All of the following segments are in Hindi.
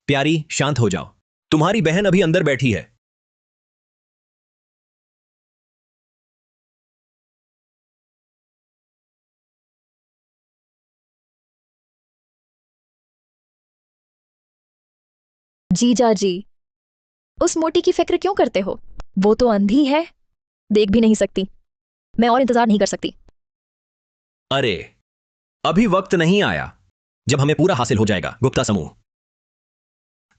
प्यारी, शांत हो जाओ। तुम्हारी बहन अभी अंदर बैठी है। जीजा जी, उस मोटी की फिक्र क्यों करते हो? वो तो अंधी है, देख भी नहीं सकती। मैं और इंतजार नहीं कर सकती। अरे, अभी वक्त नहीं आया। जब हमें पूरा हासिल हो जाएगा गुप्ता समूह,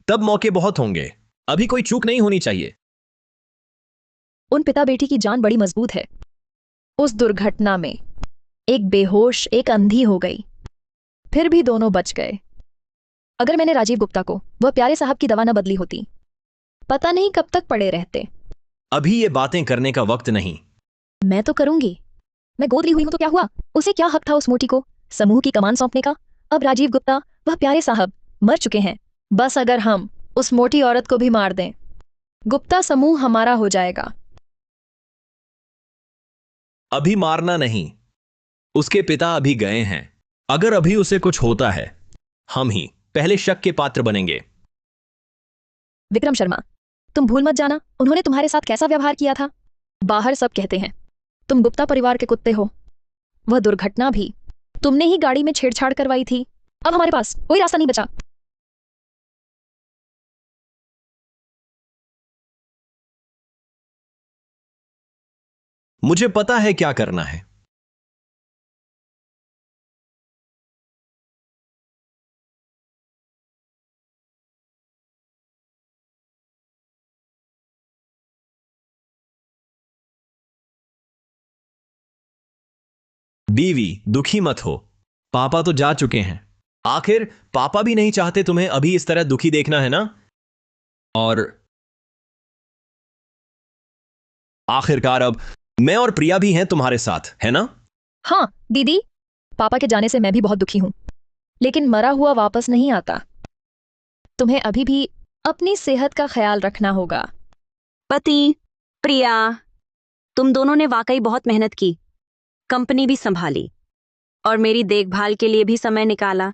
तब मौके बहुत होंगे। अभी कोई चूक नहीं होनी चाहिए। उन पिता बेटी की जान बड़ी मजबूत है। उस दुर्घटना में एक बेहोश, एक अंधी हो गई, फिर भी दोनों बच गए। अगर मैंने राजीव गुप्ता को वह प्यारे साहब की दवा न बदली होती, पता नहीं कब तक पड़े रहते। अभी ये बातें करने का वक्त नहीं। मैं तो करूंगी। मैं गोद ली हुई हूं तो क्या हुआ? उसे क्या हक था उस मोटी को समूह की कमान सौंपने का? अब राजीव गुप्ता, वह प्यारे साहब मर चुके हैं। बस अगर हम उस मोटी औरत को भी मार दें, गुप्ता समूह हमारा हो जाएगा। अभी मारना नहीं। उसके पिता अभी गए हैं। अगर अभी उसे कुछ होता है, हम ही पहले शक के पात्र बनेंगे। विक्रम शर्मा, तुम भूल मत जाना उन्होंने तुम्हारे साथ कैसा व्यवहार किया था। बाहर सब कहते हैं तुम गुप्ता परिवार के कुत्ते हो। वह दुर्घटना भी तुमने ही गाड़ी में छेड़छाड़ करवाई थी। अब हमारे पास कोई रास्ता नहीं बचा। मुझे पता है क्या करना है। बीवी, दुखी मत हो। पापा तो जा चुके हैं। आखिर पापा भी नहीं चाहते तुम्हें अभी इस तरह दुखी देखना, है ना? और आखिरकार अब मैं और प्रिया भी हैं तुम्हारे साथ, है ना? हाँ दीदी, पापा के जाने से मैं भी बहुत दुखी हूं, लेकिन मरा हुआ वापस नहीं आता। तुम्हें अभी भी अपनी सेहत का ख्याल रखना होगा। पति, प्रिया, तुम दोनों ने वाकई बहुत मेहनत की, कंपनी भी संभाली और मेरी देखभाल के लिए भी समय निकाला।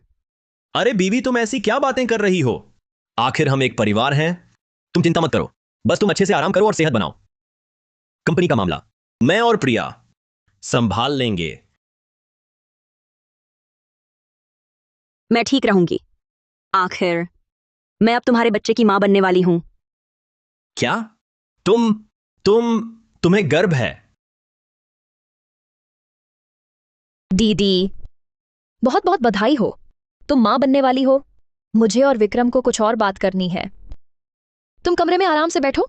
अरे बीवी, तुम ऐसी क्या बातें कर रही हो? आखिर हम एक परिवार हैं। तुम चिंता मत करो। बस तुम अच्छे से आराम करो और सेहत बनाओ। कंपनी का मामला मैं और प्रिया संभाल लेंगे। मैं ठीक रहूंगी। आखिर मैं अब तुम्हारे बच्चे की मां बनने वाली हूं। क्या? तुम तुम तुम्हें गर्व है? दीदी, बहुत बहुत बधाई हो, तुम मां बनने वाली हो। मुझे और विक्रम को कुछ और बात करनी है। तुम कमरे में आराम से बैठो।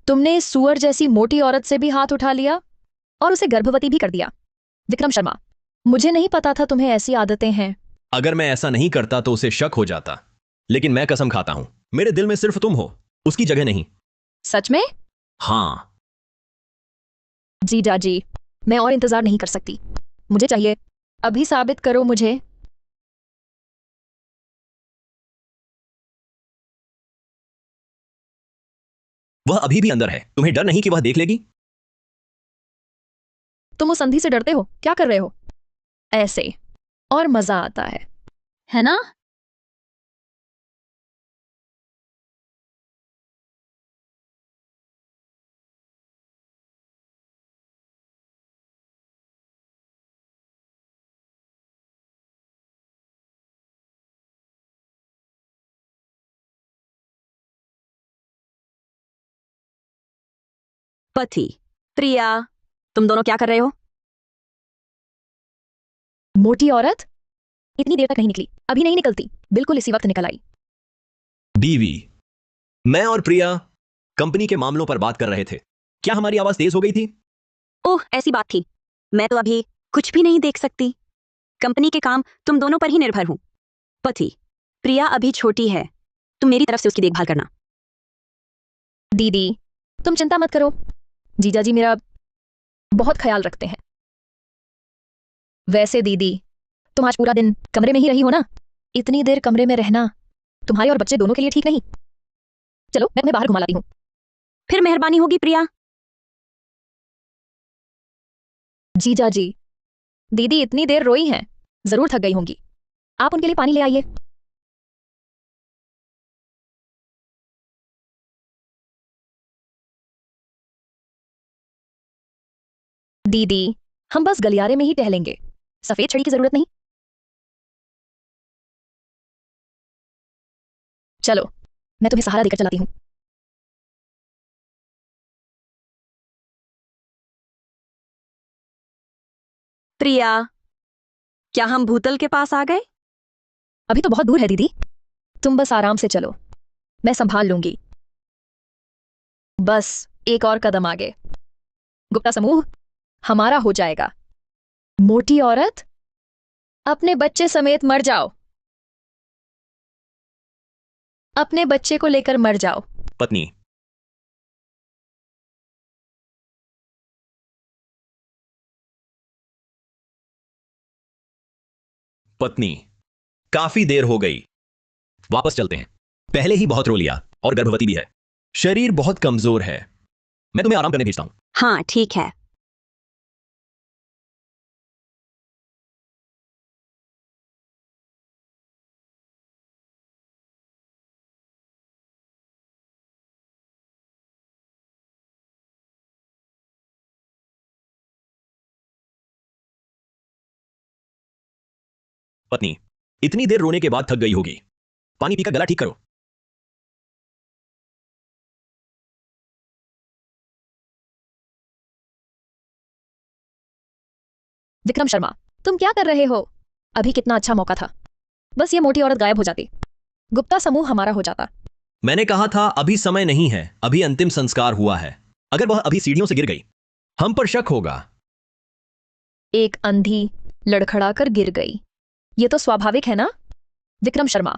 तुमने इस सुअर जैसी मोटी औरत से भी हाथ उठा लिया और उसे गर्भवती भी कर दिया। विक्रम शर्मा, मुझे नहीं पता था तुम्हें ऐसी आदतें हैं। अगर मैं ऐसा नहीं करता तो उसे शक हो जाता, लेकिन मैं कसम खाता हूं, मेरे दिल में सिर्फ तुम हो, उसकी जगह नहीं। सच में? हाँ। जीजा जी, मैं और इंतजार नहीं कर सकती। मुझे चाहिए, अभी साबित करो मुझे। वह अभी भी अंदर है। तुम्हें डर नहीं कि वह देख लेगी? तुम उस अंधी से डरते हो? क्या कर रहे हो ऐसे? और मजा आता है ना? पति, प्रिया, तुम दोनों क्या कर रहे हो? मोटी औरत इतनी देर तक नहीं निकली, अभी नहीं निकलती, बिल्कुल इसी वक्त निकल आई। बीवी, मैं और प्रिया कंपनी के मामलों पर बात कर रहे थे। क्या हमारी आवाज तेज हो गई थी? ओह, ऐसी बात थी। मैं तो अभी कुछ भी नहीं देख सकती। कंपनी के काम तुम दोनों पर ही निर्भर हूं। पति, प्रिया अभी छोटी है, तुम मेरी तरफ से उसकी देखभाल करना। दीदी, तुम चिंता मत करो, जीजा जी मेरा बहुत ख्याल रखते हैं। वैसे दीदी, तुम आज पूरा दिन कमरे में ही रही हो ना? इतनी देर कमरे में रहना तुम्हारे और बच्चे दोनों के लिए ठीक नहीं। चलो मैं तुम्हें बाहर घुमा लाती हूँ। फिर मेहरबानी होगी प्रिया। जीजा जी, दीदी इतनी देर रोई हैं, जरूर थक गई होंगी। आप उनके लिए पानी ले आइए। दीदी, हम बस गलियारे में ही टहलेंगे, सफेद छड़ी की जरूरत नहीं। चलो, मैं तुम्हें सहारा देकर चलाती हूँ। प्रिया, क्या हम भूतल के पास आ गए? अभी तो बहुत दूर है दीदी, तुम बस आराम से चलो, मैं संभाल लूंगी। बस एक और कदम आगे। गुप्ता समूह हमारा हो जाएगा। मोटी औरत, अपने बच्चे समेत मर जाओ। अपने बच्चे को लेकर मर जाओ। पत्नी। पत्नी, काफी देर हो गई, वापस चलते हैं। पहले ही बहुत रो लिया और गर्भवती भी है, शरीर बहुत कमजोर है। मैं तुम्हें आराम करने भेजता हूं। हाँ, ठीक है। पत्नी, इतनी देर रोने के बाद थक गई होगी, पानी पीकर गला ठीक करो। विक्रम शर्मा, तुम क्या कर रहे हो? अभी कितना अच्छा मौका था, बस ये मोटी औरत गायब हो जाती, गुप्ता समूह हमारा हो जाता। मैंने कहा था अभी समय नहीं है, अभी अंतिम संस्कार हुआ है। अगर वह अभी सीढ़ियों से गिर गई, हम पर शक होगा। एक अंधी लड़खड़ाकर गिर गई, ये तो स्वाभाविक है ना? विक्रम शर्मा,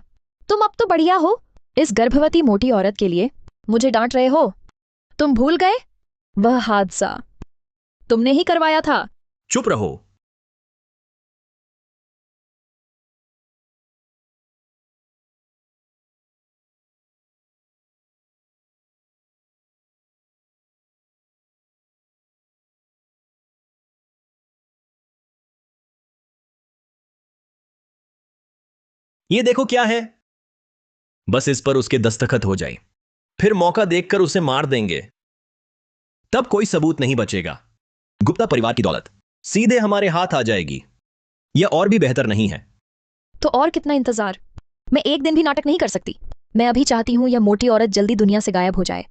तुम अब तो बढ़िया हो। इस गर्भवती मोटी औरत के लिए मुझे डांट रहे हो? तुम भूल गए वह हादसा तुमने ही करवाया था। चुप रहो। ये देखो क्या है, बस इस पर उसके दस्तखत हो जाए, फिर मौका देखकर उसे मार देंगे, तब कोई सबूत नहीं बचेगा। गुप्ता परिवार की दौलत सीधे हमारे हाथ आ जाएगी। यह और भी बेहतर नहीं है। तो और कितना इंतजार? मैं एक दिन भी नाटक नहीं कर सकती। मैं अभी चाहती हूं यह मोटी औरत जल्दी दुनिया से गायब हो जाए।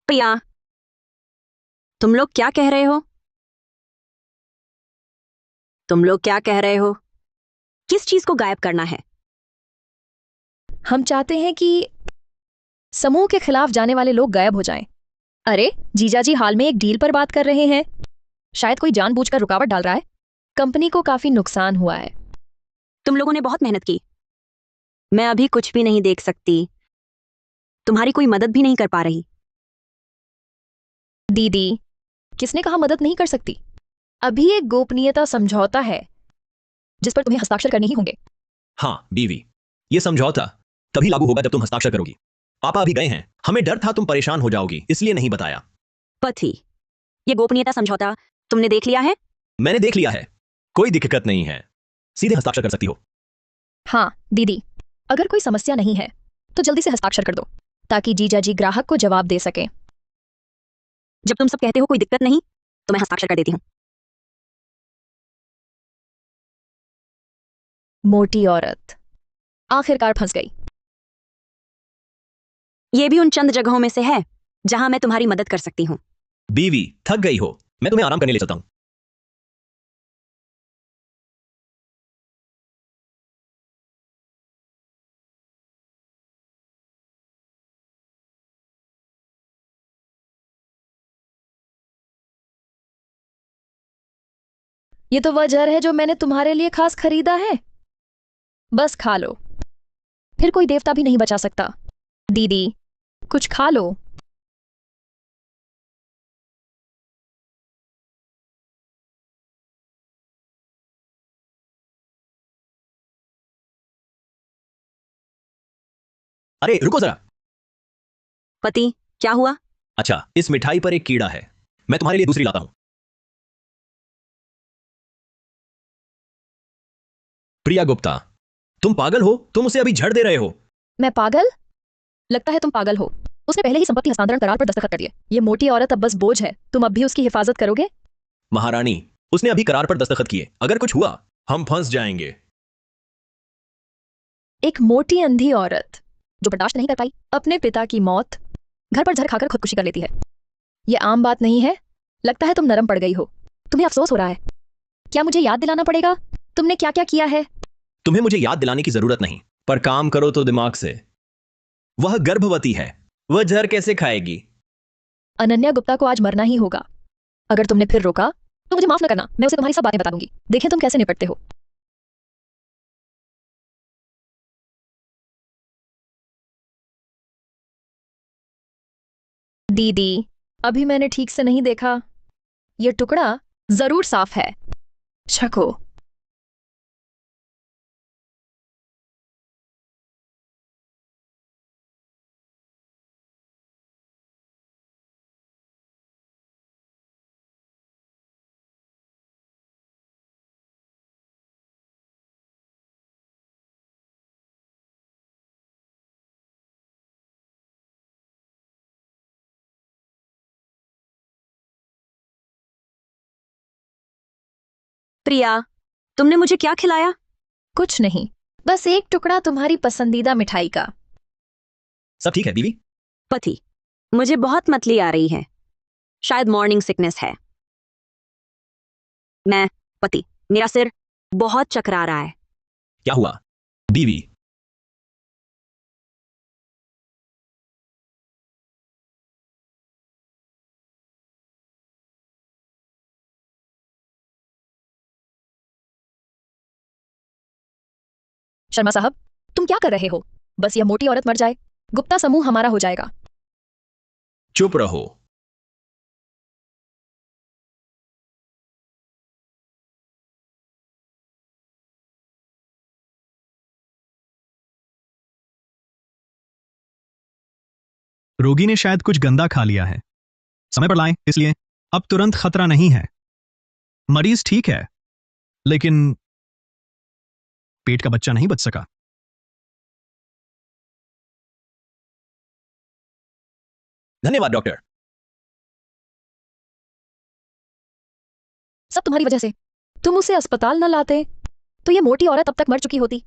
प्रिया, तुम लोग क्या कह रहे हो? तुम लोग क्या कह रहे हो? किस चीज को गायब करना है? हम चाहते हैं कि समूह के खिलाफ जाने वाले लोग गायब हो जाएं। अरे, जीजाजी हाल में एक डील पर बात कर रहे हैं, शायद कोई जानबूझकर रुकावट डाल रहा है। कंपनी को काफी नुकसान हुआ है। तुम लोगों ने बहुत मेहनत की, मैं अभी कुछ भी नहीं देख सकती, तुम्हारी कोई मदद भी नहीं कर पा रही। दीदी, किसने कहा मदद नहीं कर सकती? अभी एक गोपनीयता समझौता है जिस पर तुम्हें हस्ताक्षर करने ही होंगे। हाँ बीवी, यह समझौता तभी लागू होगा जब तुम हस्ताक्षर करोगी। पापा अभी गए हैं, हमें डर था तुम परेशान हो जाओगी, इसलिए नहीं बताया। पथी, ये गोपनीयता समझौता तुमने देख लिया है? मैंने देख लिया है, कोई दिक्कत नहीं है, सीधे हस्ताक्षर कर सकती हो। हाँ दीदी, अगर कोई समस्या नहीं है तो जल्दी से हस्ताक्षर कर दो ताकि जीजाजी ग्राहक को जवाब दे सके। जब तुम सब कहते हो कोई दिक्कत नहीं, तो मैं हस्ताक्षर कर देती हूँ। मोटी औरत आखिरकार फंस गई। ये भी उन चंद जगहों में से है जहां मैं तुम्हारी मदद कर सकती हूँ। बीवी, थक गई हो, मैं तुम्हें आराम करने ले चलता हूं। ये तो वह जहर है जो मैंने तुम्हारे लिए खास खरीदा है, बस खा लो, फिर कोई देवता भी नहीं बचा सकता। दीदी, कुछ खा लो। अरे रुको जरा। पति, क्या हुआ? अच्छा, इस मिठाई पर एक कीड़ा है, मैं तुम्हारे लिए दूसरी लाता हूं। प्रिया गुप्ता, तुम पागल हो? तुम उसे अभी झड़ दे रहे हो। मैं पागल? लगता है तुम पागल हो। उसने पहले ही संपत्ति हस्तांतरण करार पर दस्तखत कर दिए। ये मोटी औरत अब बस बोझ है। तुम अब भी उसकी हिफाजत करोगे? महारानी, उसने अभी करार पर दस्तखत किए। अगर कुछ हुआ, हम फंस जाएंगे। एक मोटी अंधी औरत जो बर्दाश्त नहीं कर पाई अपने पिता की मौत, घर पर जहर खाकर खुदकुशी कर लेती है। ये आम बात नहीं है। लगता है तुम नरम पड़ गई हो। तुम्हें अफसोस हो रहा है। क्या मुझे याद दिलाना पड़ेगा तुमने क्या क्या किया है? तुम्हें मुझे याद दिलाने की जरूरत नहीं, पर काम करो तो दिमाग से। वह गर्भवती है। वह जहर कैसे खाएगी? अनन्या गुप्ता को आज मरना ही होगा। अगर तुमने फिर रोका तो मुझे माफ न करना। मैं उसे तुम्हारी सब बातें बता दूंगी। देखें तुम कैसे निपटते हो। दीदी, अभी मैंने ठीक से नहीं देखा। यह टुकड़ा जरूर साफ है। शको। प्रिया, तुमने मुझे क्या खिलाया? कुछ नहीं, बस एक टुकड़ा तुम्हारी पसंदीदा मिठाई का। सब ठीक है बीवी? पति, मुझे बहुत मतली आ रही है। शायद मॉर्निंग सिकनेस है। मैं पति, मेरा सिर बहुत चकरा रहा है। क्या हुआ बीवी? शर्मा साहब, तुम क्या कर रहे हो? बस यह मोटी औरत मर जाए, गुप्ता समूह हमारा हो जाएगा। चुप रहो। रोगी ने शायद कुछ गंदा खा लिया है। समय पर लाएं, इसलिए अब तुरंत खतरा नहीं है। मरीज ठीक है, लेकिन पेट का बच्चा नहीं बच सका। धन्यवाद डॉक्टर। सब तुम्हारी वजह से। तुम उसे अस्पताल न लाते तो यह मोटी औरत अब तक मर चुकी होती।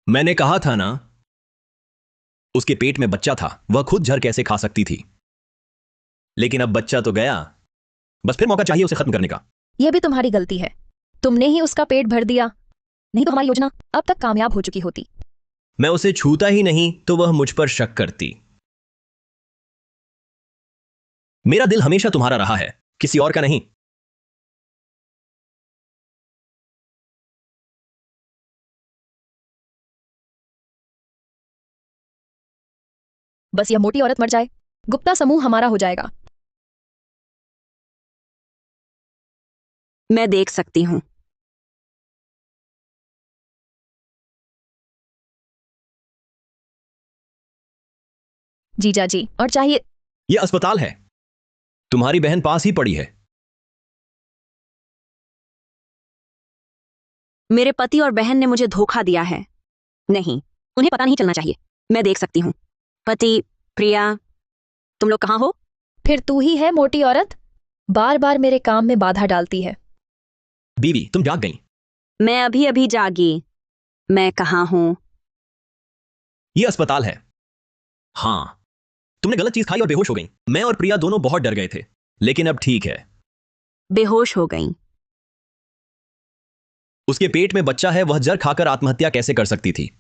मैंने कहा था ना, उसके पेट में बच्चा था। वह खुद जहर कैसे खा सकती थी? लेकिन अब बच्चा तो गया। बस फिर मौका चाहिए उसे खत्म करने का। यह भी तुम्हारी गलती है। तुमने ही उसका पेट भर दिया। नहीं तो हमारी योजना अब तक कामयाब हो चुकी होती। मैं उसे छूता ही नहीं तो वह मुझ पर शक करती। मेरा दिल हमेशा तुम्हारा रहा है, किसी और का नहीं। बस यह मोटी औरत मर जाए, गुप्ता समूह हमारा हो जाएगा। मैं देख सकती हूँ। जीजा जी, और चाहिए। यह अस्पताल है। तुम्हारी बहन पास ही पड़ी है। मेरे पति और बहन ने मुझे धोखा दिया है। नहीं, उन्हें पता नहीं चलना चाहिए। मैं देख सकती हूँ। पति, प्रिया, तुम लोग कहाँ हो? फिर तू ही है मोटी औरत, बार बार मेरे काम में बाधा डालती है। बीवी, तुम जाग गई। मैं अभी अभी जागी। मैं कहाँ हूँ? यह अस्पताल है। हां, तुमने गलत चीज खाई और बेहोश हो गई। मैं और प्रिया दोनों बहुत डर गए थे, लेकिन अब ठीक है। बेहोश हो गई। उसके पेट में बच्चा है। वह जहर खाकर आत्महत्या कैसे कर सकती थी?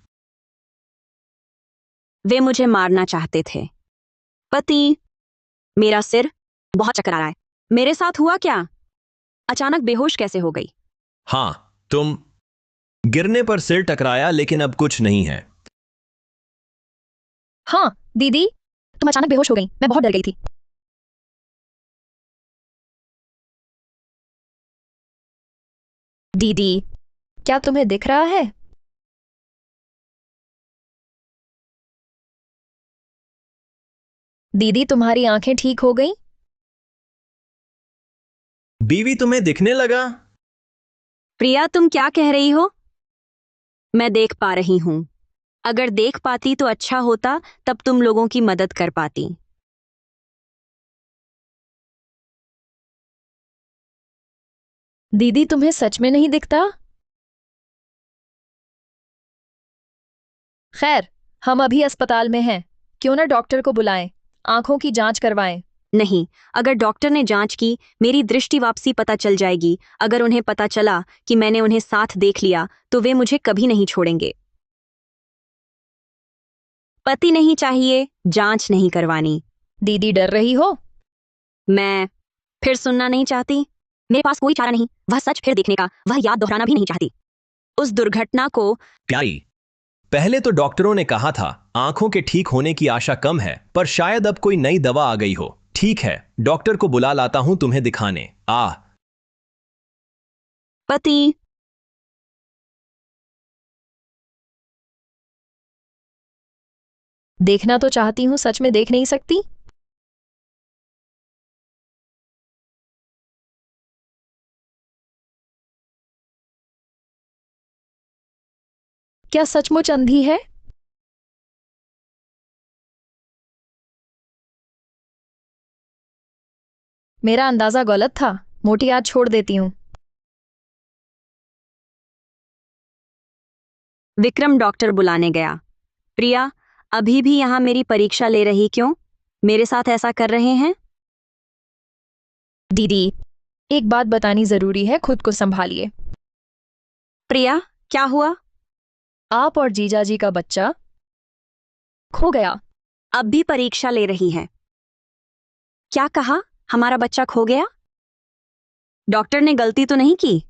वे मुझे मारना चाहते थे। पति, मेरा सिर बहुत चकरा रहा है। मेरे साथ हुआ क्या? अचानक बेहोश कैसे हो गई? हां, तुम गिरने पर सिर टकराया, लेकिन अब कुछ नहीं है। हाँ दीदी, तुम अचानक बेहोश हो गई। मैं बहुत डर गई थी। दीदी, क्या तुम्हें दिख रहा है? दीदी, तुम्हारी आंखें ठीक हो गई? बीवी, तुम्हें दिखने लगा? प्रिया, तुम क्या कह रही हो? मैं देख पा रही हूं। अगर देख पाती तो अच्छा होता, तब तुम लोगों की मदद कर पाती। दीदी तुम्हें सच में नहीं दिखता? खैर, हम अभी अस्पताल में हैं। क्यों ना डॉक्टर को बुलाएं, आंखों की जांच करवाएं। नहीं, अगर डॉक्टर ने जांच की, मेरी दृष्टि वापसी पता चल जाएगी। अगर उन्हें पता चला कि मैंने उन्हें साथ देख लिया, तो वे मुझे कभी नहीं छोड़ेंगे। पति नहीं चाहिए, जांच नहीं करवानी। दीदी डर रही हो? मैं फिर सुनना नहीं चाहती। मेरे पास कोई चारा नहीं, वह सच फिर देखने का, वह याद दोहराना भी नहीं चाहती। उस दुर्घटना को। प्यारी, पहले तो डॉक्टरों ने कहा था आंखों के ठीक होने की आशा कम है, पर शायद अब कोई नई दवा आ गई हो। ठीक है, डॉक्टर को बुला लाता हूं तुम्हें दिखाने। पति। देखना तो चाहती हूँ, सच में देख नहीं सकती? क्या सचमुच अंधी है? मेरा अंदाजा गलत था। मोटी आज छोड़ देती हूँ। विक्रम डॉक्टर बुलाने गया। प्रिया, अभी भी यहां मेरी परीक्षा ले रही क्यों? मेरे साथ ऐसा कर रहे हैं? दीदी, एक बात बतानी जरूरी है, खुद को संभालिए। प्रिया, क्या हुआ? आप और जीजाजी का बच्चा खो गया। अब भी परीक्षा ले रही है? क्या कहा? हमारा बच्चा खो गया? डॉक्टर ने गलती तो नहीं की?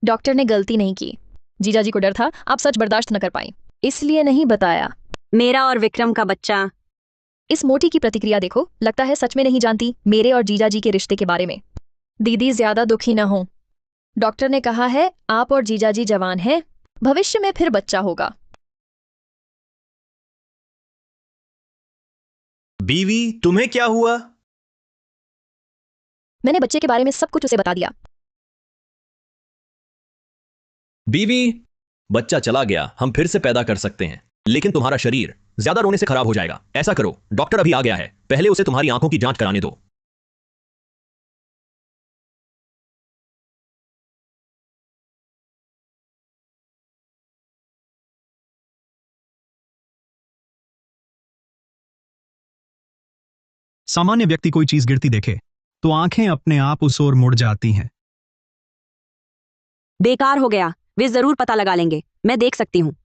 डॉक्टर ने गलती नहीं की। जीजाजी को डर था आप सच बर्दाश्त न कर पाई, इसलिए नहीं बताया। मेरा और विक्रम का बच्चा। इस मोटी की प्रतिक्रिया देखो, लगता है सच में नहीं जानती मेरे और जीजाजी के रिश्ते के बारे में। दीदी ज्यादा दुखी न हो। डॉक्टर ने कहा है आप और जीजाजी जवान हैं, भविष्य में फिर बच्चा होगा। बीवी, तुम्हें क्या हुआ? मैंने बच्चे के बारे में सब कुछ उसे बता दिया। बीवी, बच्चा चला गया, हम फिर से पैदा कर सकते हैं, लेकिन तुम्हारा शरीर ज्यादा रोने से खराब हो जाएगा। ऐसा करो, डॉक्टर अभी आ गया है, पहले उसे तुम्हारी आंखों की जांच कराने दो। सामान्य व्यक्ति कोई चीज गिरती देखे तो आंखें अपने आप उस ओर मुड़ जाती हैं। बेकार हो गया, वे जरूर पता लगा लेंगे, मैं देख सकती हूँ।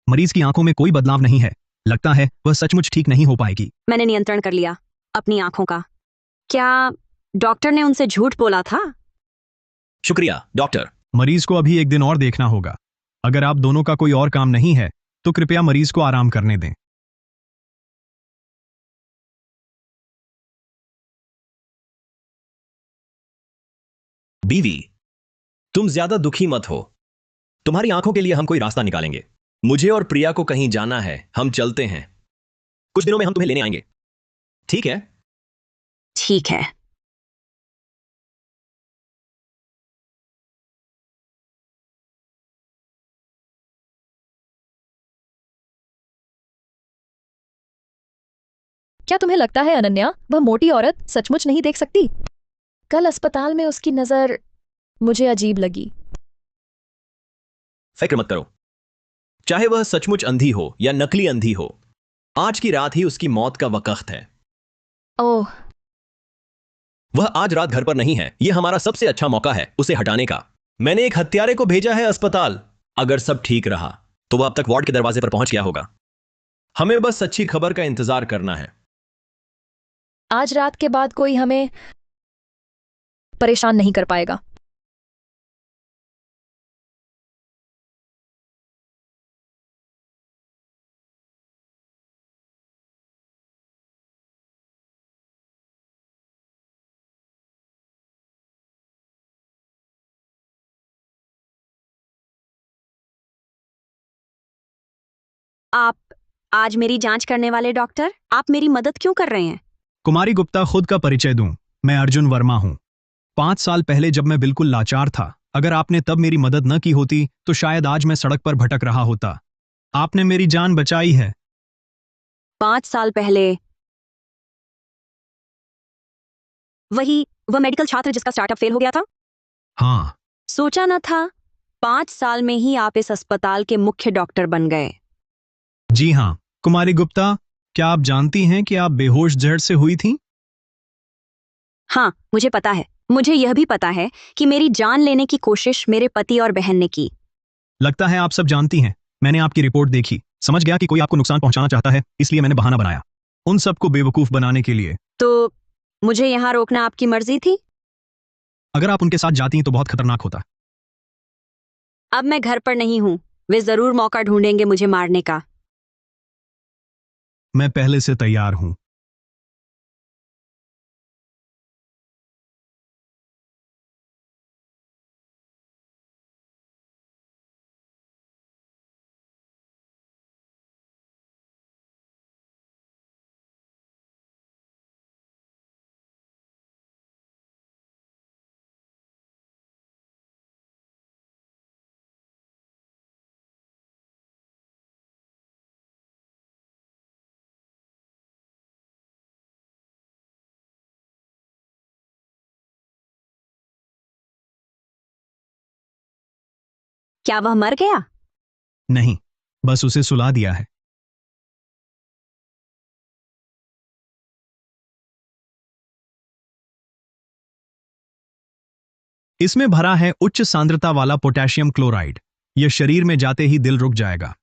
मरीज की आंखों में कोई बदलाव नहीं है, लगता है वह सचमुच ठीक नहीं हो पाएगी। मैंने नियंत्रण कर लिया अपनी आंखों का। क्या डॉक्टर ने उनसे झूठ बोला था? शुक्रिया डॉक्टर। मरीज को अभी एक दिन और देखना होगा। अगर आप दोनों का कोई और काम नहीं है तो कृपया मरीज को आराम करने दें। बीवी, तुम ज्यादा दुखी मत हो, तुम्हारी आंखों के लिए हम कोई रास्ता निकालेंगे। मुझे और प्रिया को कहीं जाना है, हम चलते हैं। कुछ दिनों में हम तुम्हें लेने आएंगे, ठीक है? ठीक है। क्या तुम्हें लगता है अनन्या, वह मोटी औरत सचमुच नहीं देख सकती? कल अस्पताल में उसकी नजर मुझे अजीब लगी। फिक्र मत करो, चाहे वह सचमुच अंधी हो या नकली अंधी हो, आज की रात ही उसकी मौत का वक्त है। ओह, वह आज रात घर पर नहीं है, यह हमारा सबसे अच्छा मौका है उसे हटाने का। मैंने एक हत्यारे को भेजा है अस्पताल। अगर सब ठीक रहा तो वह अब तक वार्ड के दरवाजे पर पहुंच गया होगा। हमें बस अच्छी खबर का इंतजार करना है। आज रात के बाद कोई हमें परेशान नहीं कर पाएगा। आप आज मेरी जांच करने वाले डॉक्टर, आप मेरी मदद क्यों कर रहे हैं? कुमारी गुप्ता, खुद का परिचय दूं, मैं अर्जुन वर्मा हूं। 5 साल पहले जब मैं बिल्कुल लाचार था, अगर आपने तब मेरी मदद न की होती तो शायद आज मैं सड़क पर भटक रहा होता। आपने मेरी जान बचाई है। 5 साल पहले? वह मेडिकल छात्र जिसका स्टार्टअप फेल हो गया था? हाँ। सोचा न था 5 साल में ही आप इस अस्पताल के मुख्य डॉक्टर बन गए। जी हाँ, कुमारी गुप्ता, क्या आप जानती हैं कि आप बेहोश जहर से हुई थी? हाँ, मुझे पता है। मुझे यह भी पता है कि मेरी जान लेने की कोशिश मेरे पति और बहन ने की। लगता है आप सब जानती हैं। मैंने आपकी रिपोर्ट देखी, समझ गया कि कोई आपको नुकसान पहुंचाना चाहता है, इसलिए मैंने बहाना बनाया उन सबको बेवकूफ बनाने के लिए। तो मुझे यहाँ रोकना आपकी मर्जी थी? अगर आप उनके साथ जाती तो बहुत खतरनाक होता। अब मैं घर पर नहीं हूँ। वे जरूर मौका ढूंढेंगे मुझे मारने का। मैं पहले से तैयार हूं। क्या वह मर गया? नहीं, बस उसे सुला दिया है। इसमें भरा है उच्च सांद्रता वाला पोटेशियम क्लोराइड। यह शरीर में जाते ही दिल रुक जाएगा।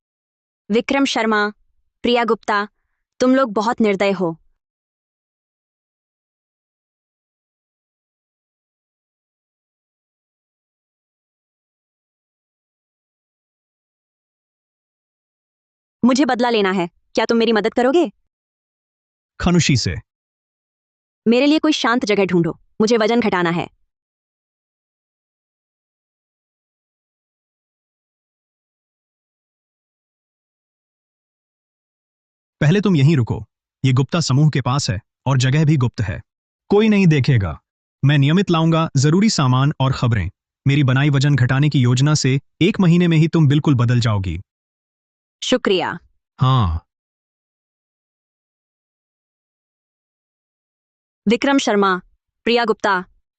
विक्रम शर्मा, प्रिया गुप्ता, तुम लोग बहुत निर्दय हो। मुझे बदला लेना है। क्या तुम मेरी मदद करोगे? खनुशी से। मेरे लिए कोई शांत जगह ढूंढो। मुझे वजन घटाना है। पहले तुम यहीं रुको। ये गुप्ता समूह के पास है और जगह भी गुप्त है। कोई नहीं देखेगा। मैं नियमित लाऊंगा जरूरी सामान और खबरें। मेरी बनाई वजन घटाने की योजना से 1 महीने में ही तुम बिल्कुल बदल जाओगी। शुक्रिया। हाँ। विक्रम शर्मा, प्रिया गुप्ता,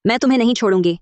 मैं तुम्हें नहीं छोड़ूंगी।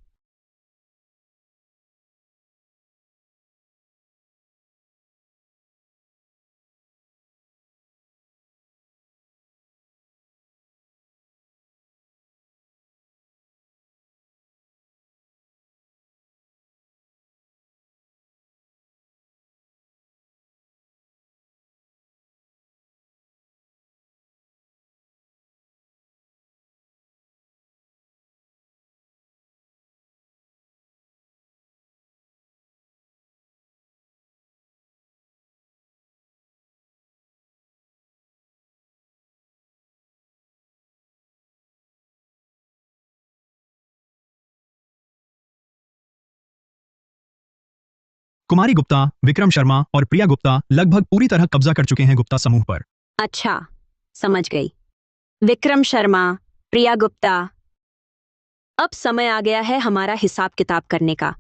कुमारी गुप्ता, विक्रम शर्मा और प्रिया गुप्ता लगभग पूरी तरह कब्जा कर चुके हैं गुप्ता समूह पर। अच्छा, समझ गई। विक्रम शर्मा, प्रिया गुप्ता, अब समय आ गया है हमारा हिसाब किताब करने का।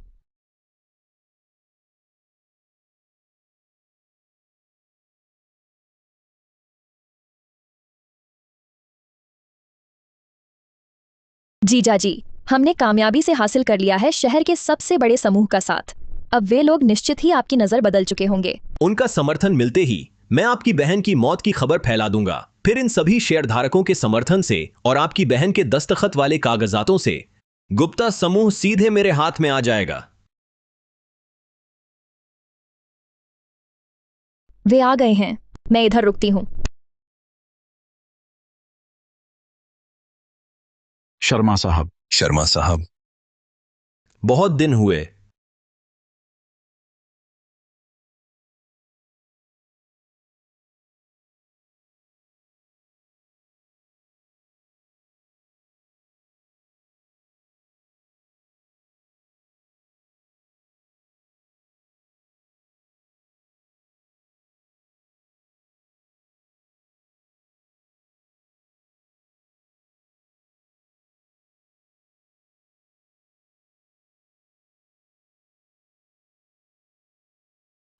जीजा जी, हमने कामयाबी से हासिल कर लिया है शहर के सबसे बड़े समूह का साथ। अब वे लोग निश्चित ही आपकी नजर बदल चुके होंगे। उनका समर्थन मिलते ही मैं आपकी बहन की मौत की खबर फैला दूंगा। फिर इन सभी शेयरधारकों के समर्थन से और आपकी बहन के दस्तखत वाले कागजातों से गुप्ता समूह सीधे मेरे हाथ में आ जाएगा। वे आ गए हैं। मैं इधर रुकती हूँ। शर्मा साहब, बहुत दिन हुए।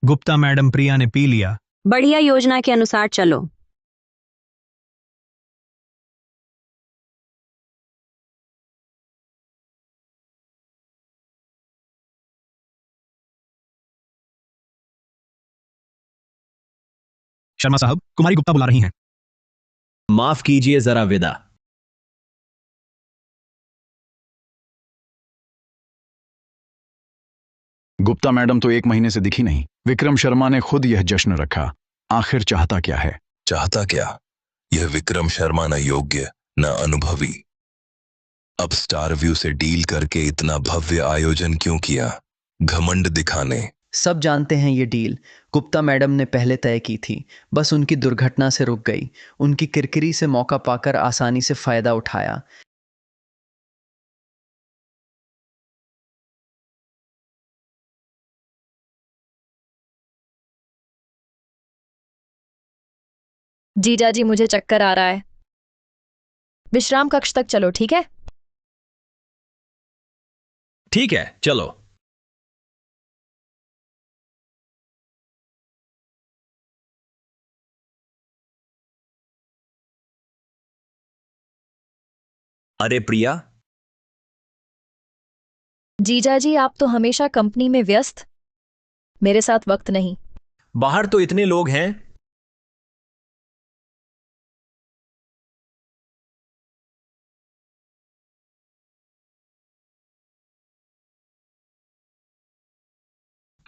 गुप्ता मैडम प्रिया ने पी लिया। बढ़िया, योजना के अनुसार चलो। शर्मा साहब, कुमारी गुप्ता बुला रही हैं। माफ कीजिए, जरा विदा। गुप्ता मैडम तो 1 महीने से दिखी नहीं। विक्रम शर्मा ने खुद यह जश्न रखा। आखिर चाहता क्या है? चाहता क्या? यह विक्रम शर्मा न योग्य न अनुभवी। अब स्टार व्यू से डील करके इतना भव्य आयोजन क्यों किया? घमंड दिखाने। सब जानते हैं ये डील गुप्ता मैडम ने पहले तय की थी, बस उनकी दुर्घटना से रुक गई। उनकी किरकिरी से मौका पाकर आसानी से फायदा उठाया। जीजा जी, मुझे चक्कर आ रहा है। विश्राम कक्ष तक चलो, ठीक है? ठीक है, चलो। अरे प्रिया, जीजा जी, आप तो हमेशा कंपनी में व्यस्त, मेरे साथ वक्त नहीं। बाहर तो इतने लोग हैं।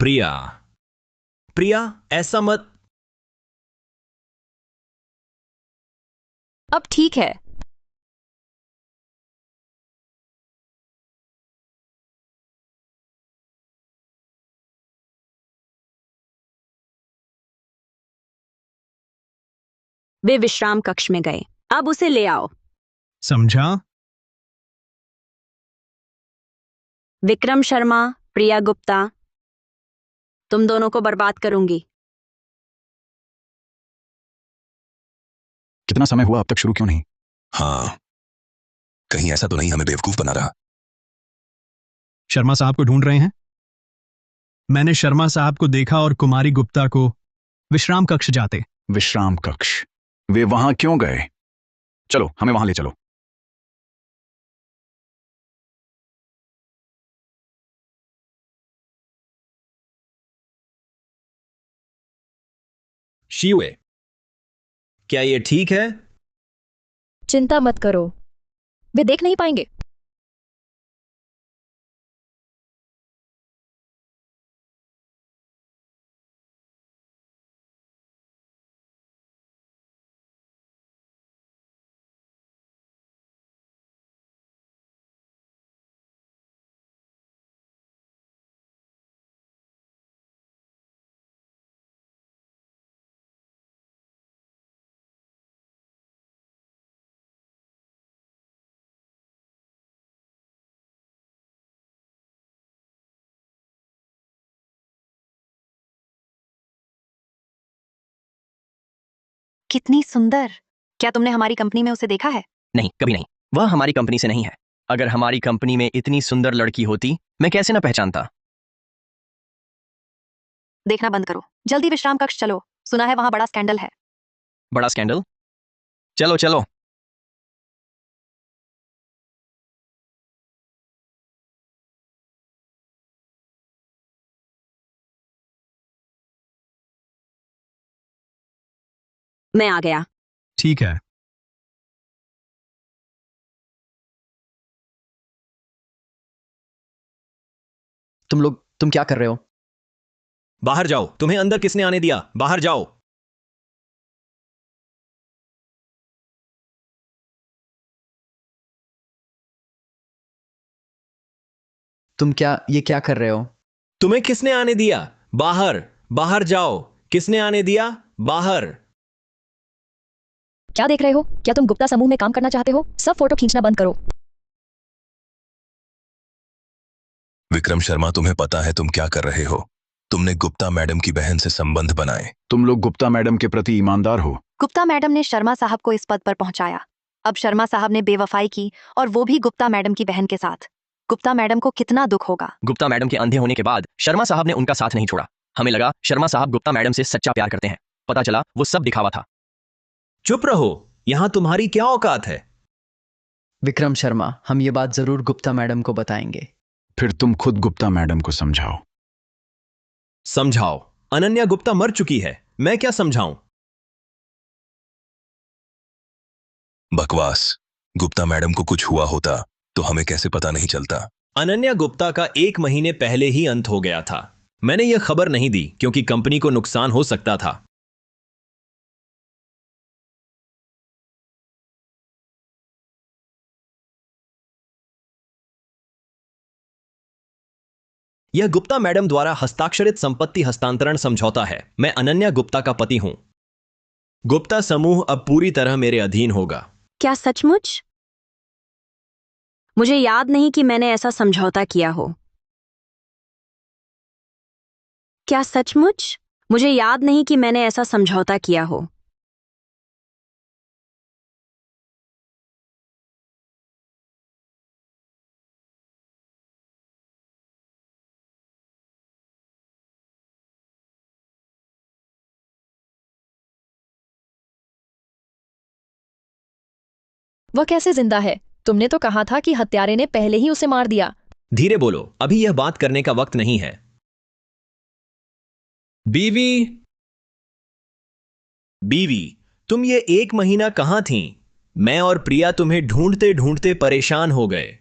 प्रिया, प्रिया, ऐसा मत। अब ठीक है। वे विश्राम कक्ष में गए। अब उसे ले आओ। समझा? विक्रम शर्मा, प्रिया गुप्ता, तुम दोनों को बर्बाद करूंगी। कितना समय हुआ, अब तक शुरू क्यों नहीं? हाँ, कहीं ऐसा तो नहीं हमें बेवकूफ बना रहा? शर्मा साहब को ढूंढ रहे हैं? मैंने शर्मा साहब को देखा और कुमारी गुप्ता को विश्राम कक्ष जाते। विश्राम कक्ष? वे वहां क्यों गए? चलो, हमें वहां ले चलो। शिवे, क्या ये ठीक है? चिंता मत करो, वे देख नहीं पाएंगे। कितनी सुंदर। क्या तुमने हमारी कंपनी में उसे देखा है? नहीं, कभी नहीं। वह हमारी कंपनी से नहीं है। अगर हमारी कंपनी में इतनी सुंदर लड़की होती, मैं कैसे न पहचानता। देखना बंद करो, जल्दी विश्राम कक्ष चलो। सुना है वहां बड़ा स्कैंडल है। बड़ा स्कैंडल? चलो चलो। मैं आ गया। ठीक है। तुम क्या कर रहे हो? बाहर जाओ। तुम्हें अंदर किसने आने दिया? बाहर जाओ। ये क्या कर रहे हो? तुम्हें किसने आने दिया? बाहर, बाहर जाओ। किसने आने दिया? बाहर। क्या देख रहे हो? क्या तुम गुप्ता समूह में काम करना चाहते हो? सब फोटो खींचना बंद करो। विक्रम शर्मा, तुम्हें पता है तुम क्या कर रहे हो? तुमने गुप्ता मैडम की बहन से संबंध बनाए। तुम लोग गुप्ता मैडम के प्रति ईमानदार हो। गुप्ता मैडम ने शर्मा साहब को इस पद पर पहुंचाया। अब शर्मा साहब ने बेवफाई की, और वो भी गुप्ता मैडम की बहन के साथ। गुप्ता मैडम को कितना दुख होगा। गुप्ता मैडम के अंधे होने के बाद शर्मा साहब ने उनका साथ नहीं छोड़ा। हमें लगा शर्मा साहब गुप्ता मैडम से सच्चा प्यार करते हैं। पता चला वो सब दिखावा था। चुप रहो, यहां तुम्हारी क्या औकात है? विक्रम शर्मा, हम ये बात जरूर गुप्ता मैडम को बताएंगे। फिर तुम खुद गुप्ता मैडम को समझाओ। समझाओ? अनन्या गुप्ता मर चुकी है, मैं क्या समझाऊं? बकवास। गुप्ता मैडम को कुछ हुआ होता तो हमें कैसे पता नहीं चलता? अनन्या गुप्ता का 1 महीने पहले ही अंत हो गया था। मैंने यह खबर नहीं दी क्योंकि कंपनी को नुकसान हो सकता था। यह गुप्ता मैडम द्वारा हस्ताक्षरित संपत्ति हस्तांतरण समझौता है। मैं अनन्या गुप्ता का पति हूं। गुप्ता समूह अब पूरी तरह मेरे अधीन होगा। क्या सचमुच? मुझे याद नहीं कि मैंने ऐसा समझौता किया हो। क्या सचमुच? मुझे याद नहीं कि मैंने ऐसा समझौता किया हो। वह कैसे जिंदा है? तुमने तो कहा था कि हत्यारे ने पहले ही उसे मार दिया। धीरे बोलो, अभी यह बात करने का वक्त नहीं है। बीवी, बीवी, तुम ये 1 महीना कहां थीं? मैं और प्रिया तुम्हें ढूंढते ढूंढते परेशान हो गए।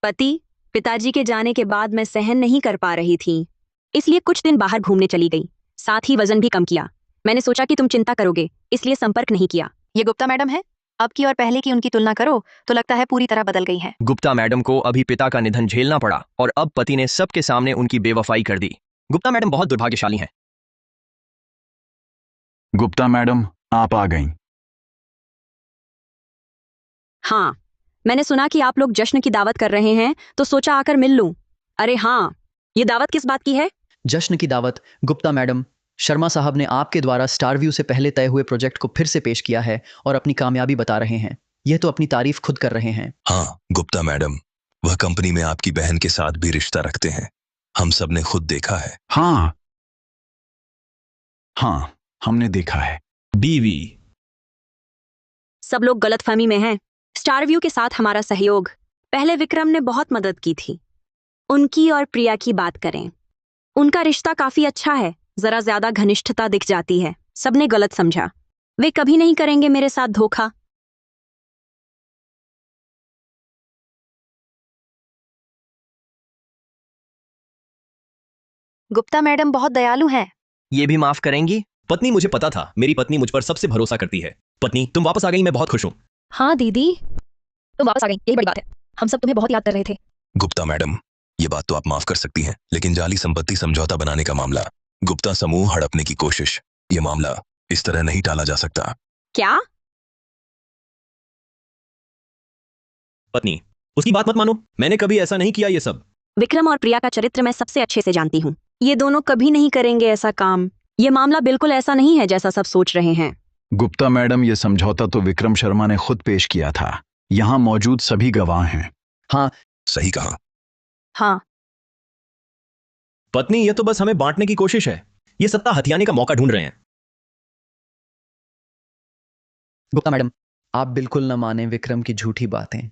पति, पिताजी के जाने के बाद मैं सहन नहीं कर पा रही थी, इसलिए कुछ दिन बाहर घूमने चली गई। साथ ही वजन भी कम किया। मैंने सोचा कि तुम चिंता करोगे, इसलिए संपर्क नहीं किया। ये गुप्ता मैडम है। अब की और पहले की उनकी तुलना करो तो लगता है पूरी तरह बदल गई हैं। गुप्ता मैडम को अभी पिता का निधन झेलना पड़ा और अब पति ने सबके सामने उनकी बेवफाई कर दी। गुप्ता मैडम बहुत दुर्भाग्यशाली हैं। गुप्ता मैडम, आप आ गईं। हाँ, मैंने सुना कि आप लोग जश्न की दावत कर रहे हैं, तो सोचा आकर मिल लूं। अरे हाँ, ये दावत किस बात की है? जश्न की दावत गुप्ता मैडम, शर्मा साहब ने आपके द्वारा स्टार व्यू से पहले तय हुए प्रोजेक्ट को फिर से पेश किया है और अपनी कामयाबी बता रहे हैं। यह तो अपनी तारीफ खुद कर रहे हैं। हाँ गुप्ता मैडम, वह कंपनी में आपकी बहन के साथ भी रिश्ता रखते हैं। हम सब ने खुद देखा है। हाँ हाँ, हमने देखा है। बीवी, सब लोग गलतफहमी में हैं। स्टार व्यू के साथ हमारा सहयोग, पहले विक्रम ने बहुत मदद की थी। उनकी और प्रिया की बात करें, उनका रिश्ता काफी अच्छा है। जरा ज्यादा घनिष्ठता दिख जाती है। सबने गलत समझा। वे कभी नहीं करेंगे मेरे साथ धोखा। गुप्ता मैडम बहुत दयालु हैं। ये भी माफ करेंगी? पत्नी, मुझे पता था मेरी पत्नी मुझ पर सबसे भरोसा करती है। पत्नी, तुम वापस आ गई, मैं बहुत खुश हूं। हाँ दीदी, तुम वापस आ गई, यही बड़ी बात है। हम सब तुम्हें बहुत याद कर रहे थे। गुप्ता मैडम, ये बात तो आप माफ कर सकती हैं, लेकिन जाली संपत्ति समझौता बनाने का मामला, गुप्ता समूह हड़पने की कोशिश, ये मामला इस तरह नहीं टाला जा सकता। क्या? पत्नी, उसकी बात मत मानो, मैंने कभी ऐसा नहीं किया ये सब। विक्रम और प्रिया का चरित्र मैं सबसे अच्छे से जानती हूँ। ये दोनों कभी नहीं करेंगे ऐसा काम। ये मामला बिल्कुल ऐसा नहीं है जैसा सब सोच रहे हैं। गुप्ता मैडम, ये समझौता तो विक्रम शर्मा ने खुद पेश किया था। यहाँ मौजूद सभी गवाह हैं। हाँ, सही कहा। हाँ, पत्नी, ये तो बस हमें बांटने की कोशिश है। ये सत्ता हथियाने का मौका ढूंढ रहे हैं। गुप्ता मैडम, आप बिल्कुल न माने विक्रम की झूठी बातें।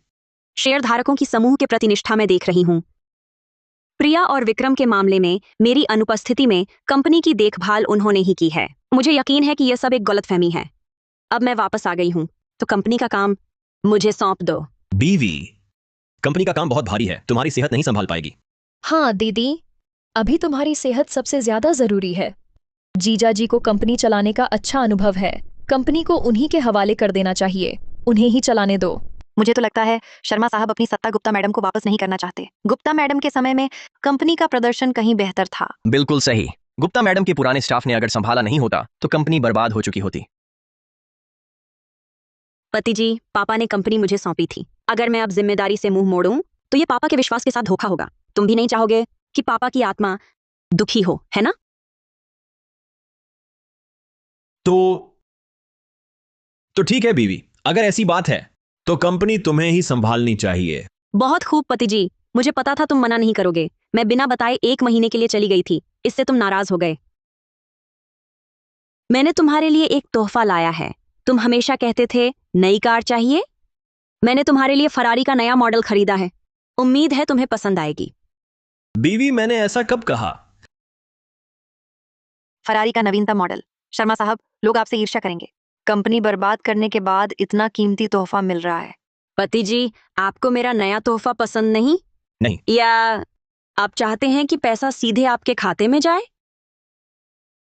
शेयरधारकों की समूह के प्रति निष्ठा मैं देख रही हूँ। प्रिया और विक्रम के मामले में मेरी अनुपस्थिति में कंपनी की देखभाल उन्होंने ही की है। मुझे यकीन है कि यह सब एक गलतफहमी है। अब मैं वापस आ गई हूँ, तो कंपनी का काम मुझे सौंप दो। बीवी, कंपनी का काम बहुत भारी है, तुम्हारी सेहत नहीं संभाल पाएगी। हाँ दीदी, अभी तुम्हारी सेहत सबसे ज्यादा जरूरी है। जीजा जी को कंपनी चलाने का अच्छा अनुभव है। कंपनी को उन्हीं के हवाले कर देना चाहिए। उन्हें ही चलाने दो। मुझे तो लगता है शर्मा साहब अपनी सत्ता गुप्ता मैडम को वापस नहीं करना चाहते। गुप्ता मैडम के समय में कंपनी का प्रदर्शन कहीं बेहतर था। बिल्कुल सही। गुप्ता मैडम के पुराने स्टाफ ने अगर संभाला नहीं होता तो कंपनी बर्बाद हो चुकी होती। पति जी, पापा ने कंपनी मुझे सौंपी थी। अगर मैं अब जिम्मेदारी से मुंह मोड़ूं तो ये पापा के विश्वास के साथ धोखा होगा। तुम भी नहीं चाहोगे कि पापा की आत्मा दुखी हो, है ना? तो ठीक है बीवी, अगर ऐसी बात है तो कंपनी तुम्हें ही संभालनी चाहिए। बहुत खूब पति जी, मुझे पता था तुम मना नहीं करोगे। मैं बिना बताए 1 महीने के लिए चली गई थी, इससे तुम नाराज हो गए। मैंने तुम्हारे लिए एक तोहफा लाया है। तुम हमेशा कहते थे नई कार चाहिए। मैंने तुम्हारे लिए फरारी का नया मॉडल खरीदा है। उम्मीद है तुम्हें पसंद आएगी। बीवी, मैंने ऐसा कब कहा? फरारी का नवीनतम मॉडल। शर्मा साहब, लोग आपसे ईर्ष्या करेंगे। कंपनी बर्बाद करने के बाद इतना कीमती तोहफा मिल रहा है। पति जी, आपको मेरा नया तोहफा पसंद नहीं? नहीं। या आप चाहते हैं कि पैसा सीधे आपके खाते में जाए?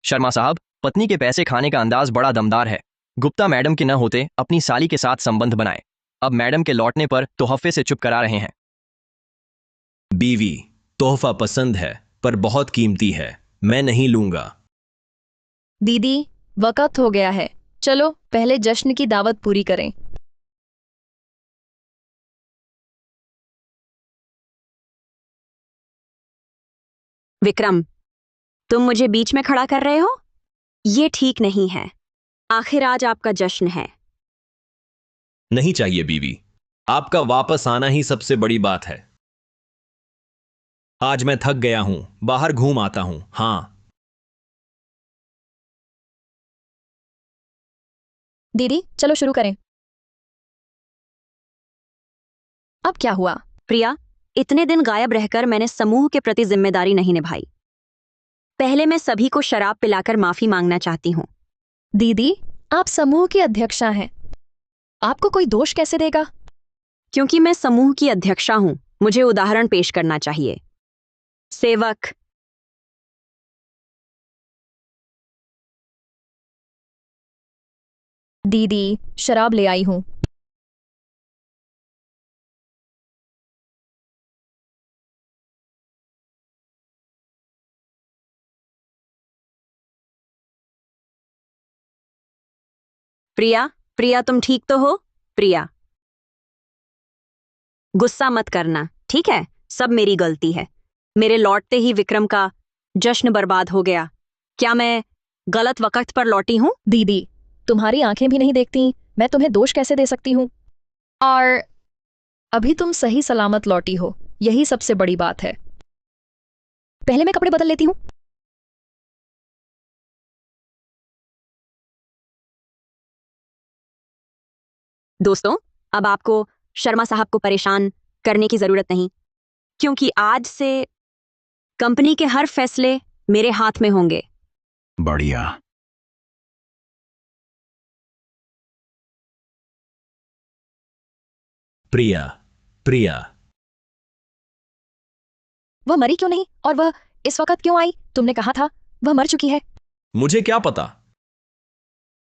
शर्मा साहब, पत्नी के पैसे खाने का अंदाज बड़ा दमदार है। गुप्ता मैडम के न होते अपनी साली के साथ संबंध बनाए। अब मैडम के लौटने पर तोहफे से चुप करा रहे हैं। बीवी, तोहफा पसंद है पर बहुत कीमती है, मैं नहीं लूंगा। दीदी, वक्त हो गया है, चलो पहले जश्न की दावत पूरी करें। विक्रम, तुम मुझे बीच में खड़ा कर रहे हो? ये ठीक नहीं है। आखिर आज आपका जश्न है। नहीं चाहिए बीवी, आपका वापस आना ही सबसे बड़ी बात है। आज मैं थक गया हूं, बाहर घूम आता हूं। हाँ। दीदी, चलो शुरू करें। अब क्या हुआ? प्रिया, इतने दिन गायब रहकर मैंने समूह के प्रति जिम्मेदारी नहीं निभाई। पहले मैं सभी को शराब पिलाकर माफी मांगना चाहती हूँ। दीदी, आप समूह की अध्यक्षा हैं, आपको कोई दोष कैसे देगा? क्योंकि मैं समूह की अध्यक्षा हूं, मुझे उदाहरण पेश करना चाहिए। सेवक। दीदी, शराब ले आई हूं। प्रिया, प्रिया तुम ठीक तो हो? प्रिया, गुस्सा मत करना, ठीक है? सब मेरी गलती है। मेरे लौटते ही विक्रम का जश्न बर्बाद हो गया। क्या मैं गलत वक्त पर लौटी हूं? दीदी, तुम्हारी आंखें भी नहीं देखती, मैं तुम्हें दोष कैसे दे सकती हूँ? और अभी तुम सही सलामत लौटी हो, यही सबसे बड़ी बात है। पहले मैं कपड़े बदल लेती हूँ। दोस्तों, अब आपको शर्मा साहब को परेशान करने की जरूरत नहीं, क्योंकि आज से कंपनी के हर फैसले मेरे हाथ में होंगे। बढ़िया। प्रिया, प्रिया, वह मरी क्यों नहीं और वह इस वक्त क्यों आई? तुमने कहा था वह मर चुकी है। मुझे क्या पता?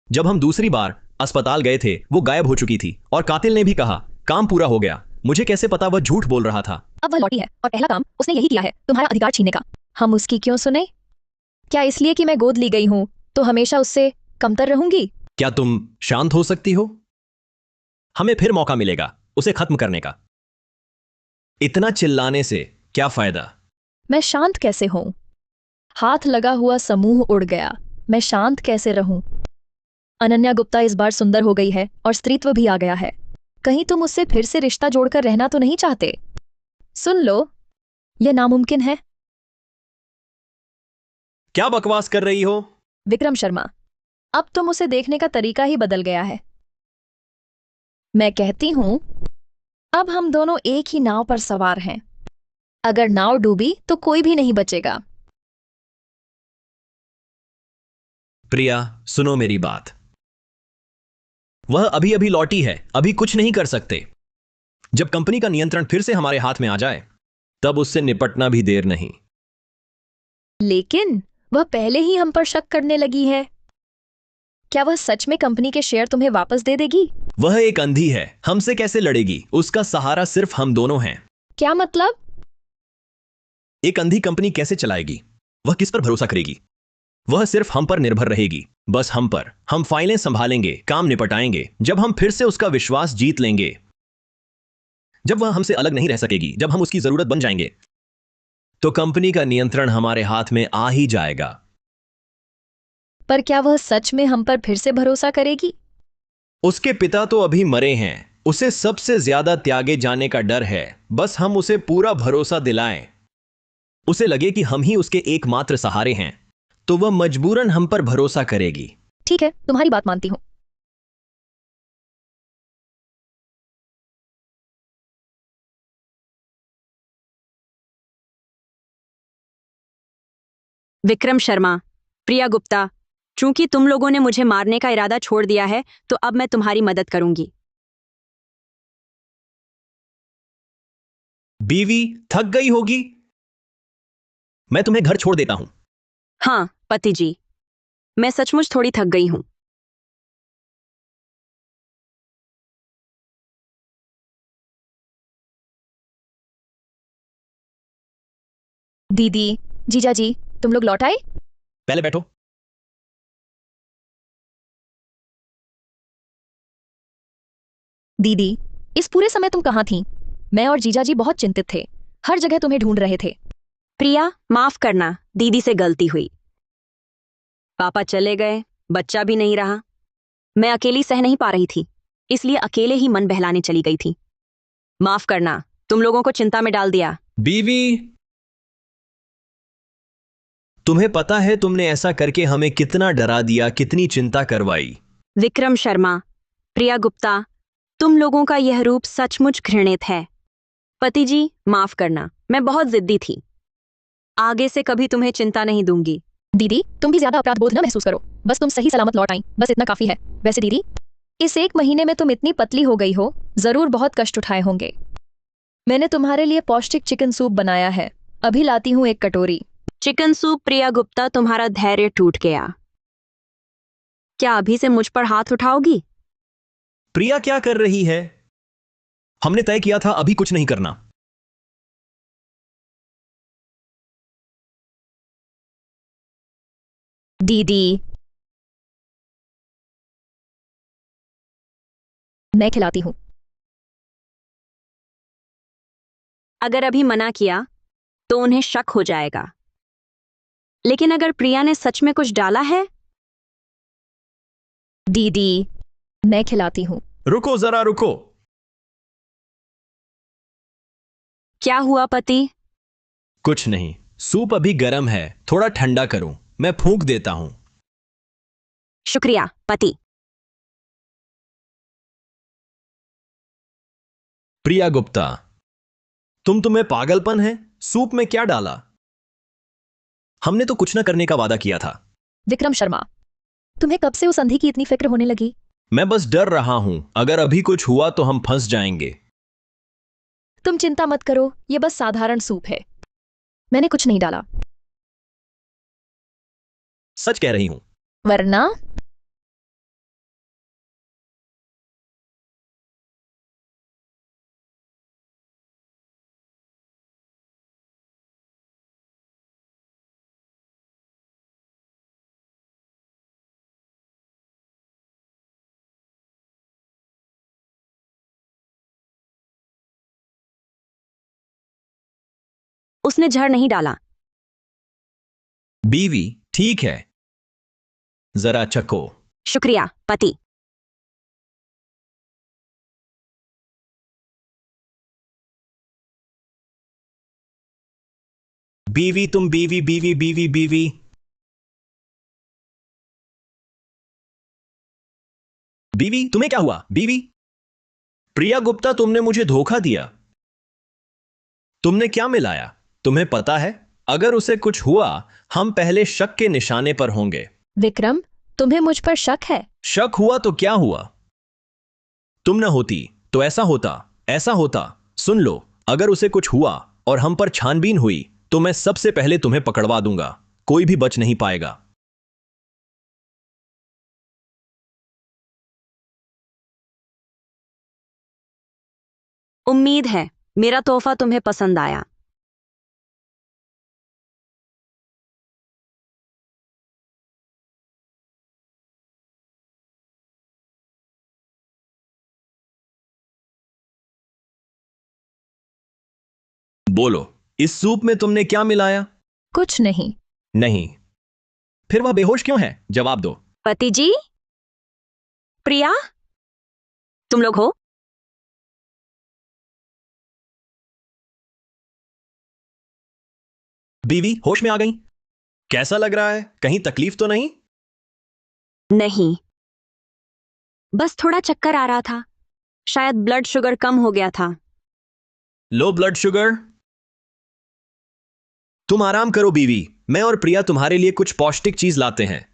जब हम दूसरी बार अस्पताल गए थे वो गायब हो चुकी थी और कातिल ने भी कहा काम पूरा हो गया। मुझे कैसे पता वह झूठ बोल रहा था? अब वह लौटी है और पहला काम उसने यही किया है, तुम्हारा अधिकार छीनने का। हम उसकी क्यों सुने? क्या इसलिए कि मैं गोद ली गई हूं तो हमेशा उससे कमतर रहूंगी? क्या तुम शांत हो सकती हो? हमें फिर मौका मिलेगा उसे खत्म करने का। इतना चिल्लाने से क्या फायदा? मैं शांत कैसे हूं? हाथ लगा हुआ समूह उड़ गया, मैं शांत कैसे रहूं? अनन्या गुप्ता इस बार सुंदर हो गई है और स्त्रीत्व भी आ गया है। कहीं तुम उससे फिर से रिश्ता जोड़कर रहना तो नहीं चाहते? सुन लो, यह नामुमकिन है। क्या बकवास कर रही हो? विक्रम शर्मा, अब तुम उसे देखने का तरीका ही बदल गया है। मैं कहती हूं, अब हम दोनों एक ही नाव पर सवार हैं। अगर नाव डूबी तो कोई भी नहीं बचेगा। प्रिया, सुनो मेरी बात। वह अभी अभी लौटी है, अभी कुछ नहीं कर सकते। जब कंपनी का नियंत्रण फिर से हमारे हाथ में आ जाए तब उससे निपटना भी देर नहीं। लेकिन वह पहले ही हम पर शक करने लगी है। क्या वह सच में कंपनी के शेयर तुम्हें वापस दे देगी? वह एक अंधी है, हमसे कैसे लड़ेगी? उसका सहारा सिर्फ हम दोनों हैं। क्या मतलब? एक अंधी कंपनी कैसे चलाएगी? वह किस पर भरोसा करेगी? वह सिर्फ हम पर निर्भर रहेगी, बस हम पर। हम फाइलें संभालेंगे, काम निपटाएंगे। जब हम फिर से उसका विश्वास जीत लेंगे, जब वह हमसे अलग नहीं रह सकेगी, जब हम उसकी जरूरत बन जाएंगे, तो कंपनी का नियंत्रण हमारे हाथ में आ ही जाएगा। पर क्या वह सच में हम पर फिर से भरोसा करेगी? उसके पिता तो अभी मरे हैं, उसे सबसे ज्यादा त्यागे जाने का डर है। बस हम उसे पूरा भरोसा दिलाएं। उसे लगे कि हम ही उसके एकमात्र सहारे हैं तो वह मजबूरन हम पर भरोसा करेगी। ठीक है, तुम्हारी बात मानती हूँ। विक्रम शर्मा, प्रिया गुप्ता, चूंकि तुम लोगों ने मुझे मारने का इरादा छोड़ दिया है तो अब मैं तुम्हारी मदद करूंगी। बीवी थक गई होगी, मैं तुम्हें घर छोड़ देता हूं। हाँ पति जी, मैं सचमुच थोड़ी थक गई हूं। दीदी, जीजा जी, तुम लोग लौट आए? पहले बैठो। दीदी, इस पूरे समय तुम कहाँ थीं? मैं और जीजा जी बहुत चिंतित थे, हर जगह तुम्हें ढूंढ रहे थे। प्रिया, माफ करना, दीदी से गलती हुई। पापा चले गए, बच्चा भी नहीं रहा। मैं अकेली सह नहीं पा रही थी, इसलिए अकेले ही मन बहलाने चली गई थी। माफ करना, तुम लोगों को चिंता में डाल दिया। बीवी, तुम्हें पता है तुमने ऐसा करके हमें कितना डरा दिया, कितनी चिंता करवाई। विक्रम शर्मा, प्रिया गुप्ता, तुम लोगों का यह रूप सचमुच घृणित है। पति जी, माफ करना, मैं बहुत जिद्दी थी। आगे से कभी तुम्हें चिंता नहीं दूंगी। दीदी, तुम भी ज्यादा अपराध बोध न महसूस करो, बस तुम सही सलामत लौट आई, बस इतना काफी है। वैसे दीदी, इस 1 महीने में तुम इतनी पतली हो गई हो, जरूर बहुत कष्ट उठाए होंगे। मैंने तुम्हारे लिए पौष्टिक चिकन सूप बनाया है, अभी लाती हूँ 1 कटोरी। Chicken soup? प्रिया गुप्ता, तुम्हारा धैर्य टूट गया। क्या अभी से मुझ पर हाथ उठाओगी? प्रिया क्या कर रही है? हमने तय किया था अभी कुछ नहीं करना। दीदी, मैं खिलाती हूँ। अगर अभी मना किया तो उन्हें शक हो जाएगा, लेकिन अगर प्रिया ने सच में कुछ डाला है। दीदी, मैं खिलाती हूँ। रुको जरा रुको। क्या हुआ पति? कुछ नहीं, सूप अभी गर्म है, थोड़ा ठंडा करूं, मैं फूंक देता हूं। शुक्रिया पति। प्रिया गुप्ता, तुम्हें पागलपन है? सूप में क्या डाला? हमने तो कुछ न करने का वादा किया था। विक्रम शर्मा, तुम्हें कब से उस अंधी की इतनी फिक्र होने लगी? मैं बस डर रहा हूं, अगर अभी कुछ हुआ तो हम फंस जाएंगे। तुम चिंता मत करो, ये बस साधारण सूप है, मैंने कुछ नहीं डाला। सच कह रही हूं। वरना? उसने जहर नहीं डाला। बीवी, ठीक है, जरा चखो। शुक्रिया पति। बीवी, तुम बीवी बीवी बीवी बीवी। बीवी, तुम्हें क्या हुआ? बीवी, प्रिया गुप्ता, तुमने मुझे धोखा दिया। तुमने क्या मिलाया? तुम्हें पता है, अगर उसे कुछ हुआ हम पहले शक के निशाने पर होंगे। विक्रम, तुम्हें मुझ पर शक है? शक हुआ तो क्या हुआ? तुम न होती तो ऐसा होता, ऐसा होता। सुन लो, अगर उसे कुछ हुआ और हम पर छानबीन हुई तो मैं सबसे पहले तुम्हें पकड़वा दूंगा, कोई भी बच नहीं पाएगा। उम्मीद है मेरा तोहफा तुम्हें पसंद आया। बोलो, इस सूप में तुमने क्या मिलाया? कुछ नहीं। नहीं, फिर वह बेहोश क्यों है? जवाब दो। पति जी, प्रिया, तुम लोग हो? बीवी होश में आ गई? कैसा लग रहा है? कहीं तकलीफ तो नहीं? नहीं, बस थोड़ा चक्कर आ रहा था। शायद ब्लड शुगर कम हो गया था। Low blood sugar? तुम आराम करो बीवी, मैं और प्रिया तुम्हारे लिए कुछ पौष्टिक चीज लाते हैं।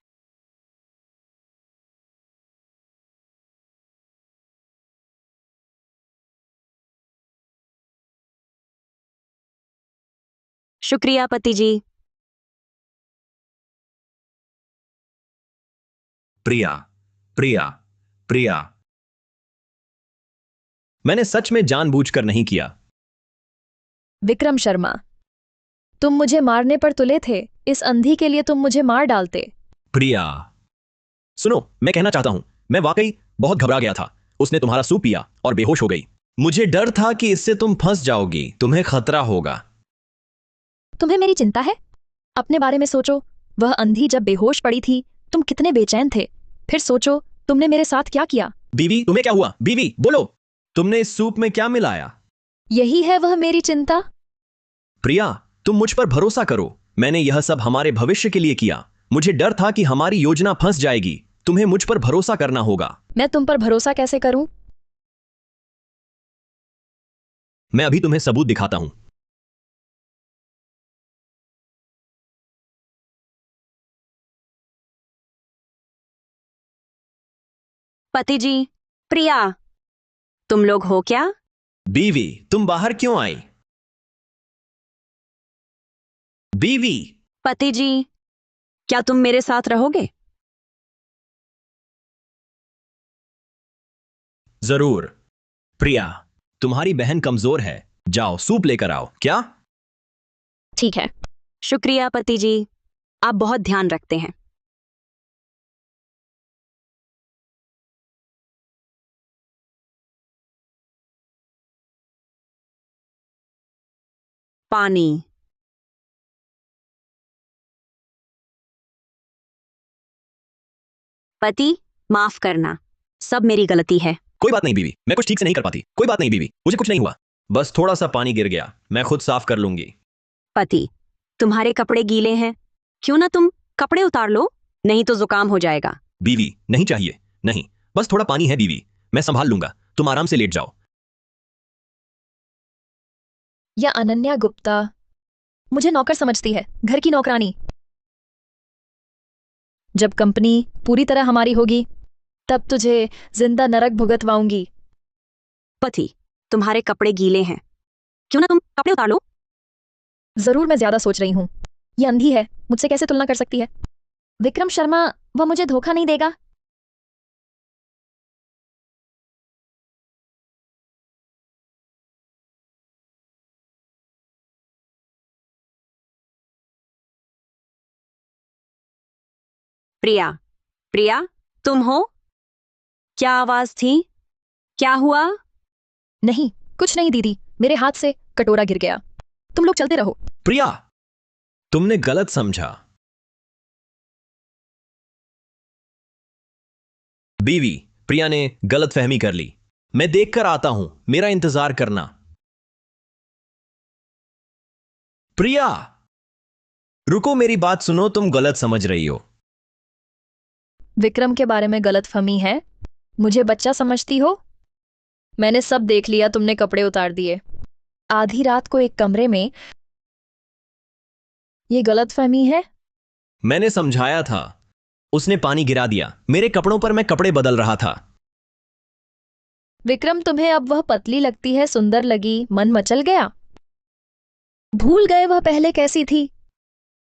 शुक्रिया पति जी। प्रिया, प्रिया, प्रिया, मैंने सच में जानबूझकर नहीं किया। विक्रम शर्मा, तुम मुझे मारने पर तुले थे। इस अंधी के लिए तुम मुझे मार डालते। प्रिया, सुनो, मैं कहना चाहता हूं, मैं वाकई बहुत घबरा गया था। उसने तुम्हारा सूप पिया और बेहोश हो गई। मुझे डर था कि इससे तुम फंस जाओगी, तुम्हें खतरा होगा। तुम्हें मेरी चिंता है? अपने बारे में सोचो। वह अंधी जब बेहोश पड़ी थी, तुम कितने बेचैन थे। फिर सोचो तुमने मेरे साथ क्या किया। बीवी, तुम्हें क्या हुआ? बीवी, बोलो, तुमने इस सूप में क्या मिलाया? यही है वह मेरी चिंता। प्रिया, तुम मुझ पर भरोसा करो। मैंने यह सब हमारे भविष्य के लिए किया। मुझे डर था कि हमारी योजना फंस जाएगी। तुम्हें मुझ पर भरोसा करना होगा। मैं तुम पर भरोसा कैसे करूं? मैं अभी तुम्हें सबूत दिखाता हूं। पति जी, प्रिया, तुम लोग हो क्या? बीवी, तुम बाहर क्यों आई? बीवी, पति जी, क्या तुम मेरे साथ रहोगे? जरूर। प्रिया, तुम्हारी बहन कमजोर है। जाओ सूप लेकर आओ। क्या? ठीक है। शुक्रिया पति जी, आप बहुत ध्यान रखते हैं। पानी। पति, माफ करना, सब मेरी गलती है। कोई बात नहीं बीवी, मैं कुछ ठीक से नहीं कर पाती। कोई बात नहीं बीवी, मुझे कुछ नहीं हुआ। बस थोड़ा सा पानी गिर गया, मैं खुद साफ कर लूंगी। पति, तुम्हारे कपड़े गीले हैं, क्यों ना तुम कपड़े उतार लो, नहीं तो जुकाम हो जाएगा। बीवी, नहीं चाहिए, नहीं, बस थोड़ा पानी है बीवी, मैं संभाल लूंगा। तुम आराम से लेट जाओ। या अनन्या गुप्ता मुझे नौकर समझती है, घर की नौकरानी। जब कंपनी पूरी तरह हमारी होगी, तब तुझे जिंदा नरक भुगतवाऊंगी। पति, तुम्हारे कपड़े गीले हैं, क्यों ना तुम कपड़े उतार लो। जरूर, मैं ज्यादा सोच रही हूं। ये अंधी है, मुझसे कैसे तुलना कर सकती है? विक्रम शर्मा, वह मुझे धोखा नहीं देगा। प्रिया, प्रिया, तुम हो? क्या आवाज थी? क्या हुआ? नहीं, कुछ नहीं दीदी, मेरे हाथ से कटोरा गिर गया। तुम लोग चलते रहो। प्रिया, तुमने गलत समझा। बीवी, प्रिया ने गलत फहमी कर ली। मैं देखकर आता हूं, मेरा इंतजार करना। प्रिया, रुको, मेरी बात सुनो, तुम गलत समझ रही हो। विक्रम के बारे में गलतफहमी है? मुझे बच्चा समझती हो? मैंने सब देख लिया, तुमने कपड़े उतार दिए आधी रात को एक कमरे में। ये गलतफहमी है। मैंने समझाया था, उसने पानी गिरा दिया मेरे कपड़ों पर, मैं कपड़े बदल रहा था। विक्रम, तुम्हें अब वह पतली लगती है, सुंदर लगी, मन मचल गया? भूल गए वह पहले कैसी थी?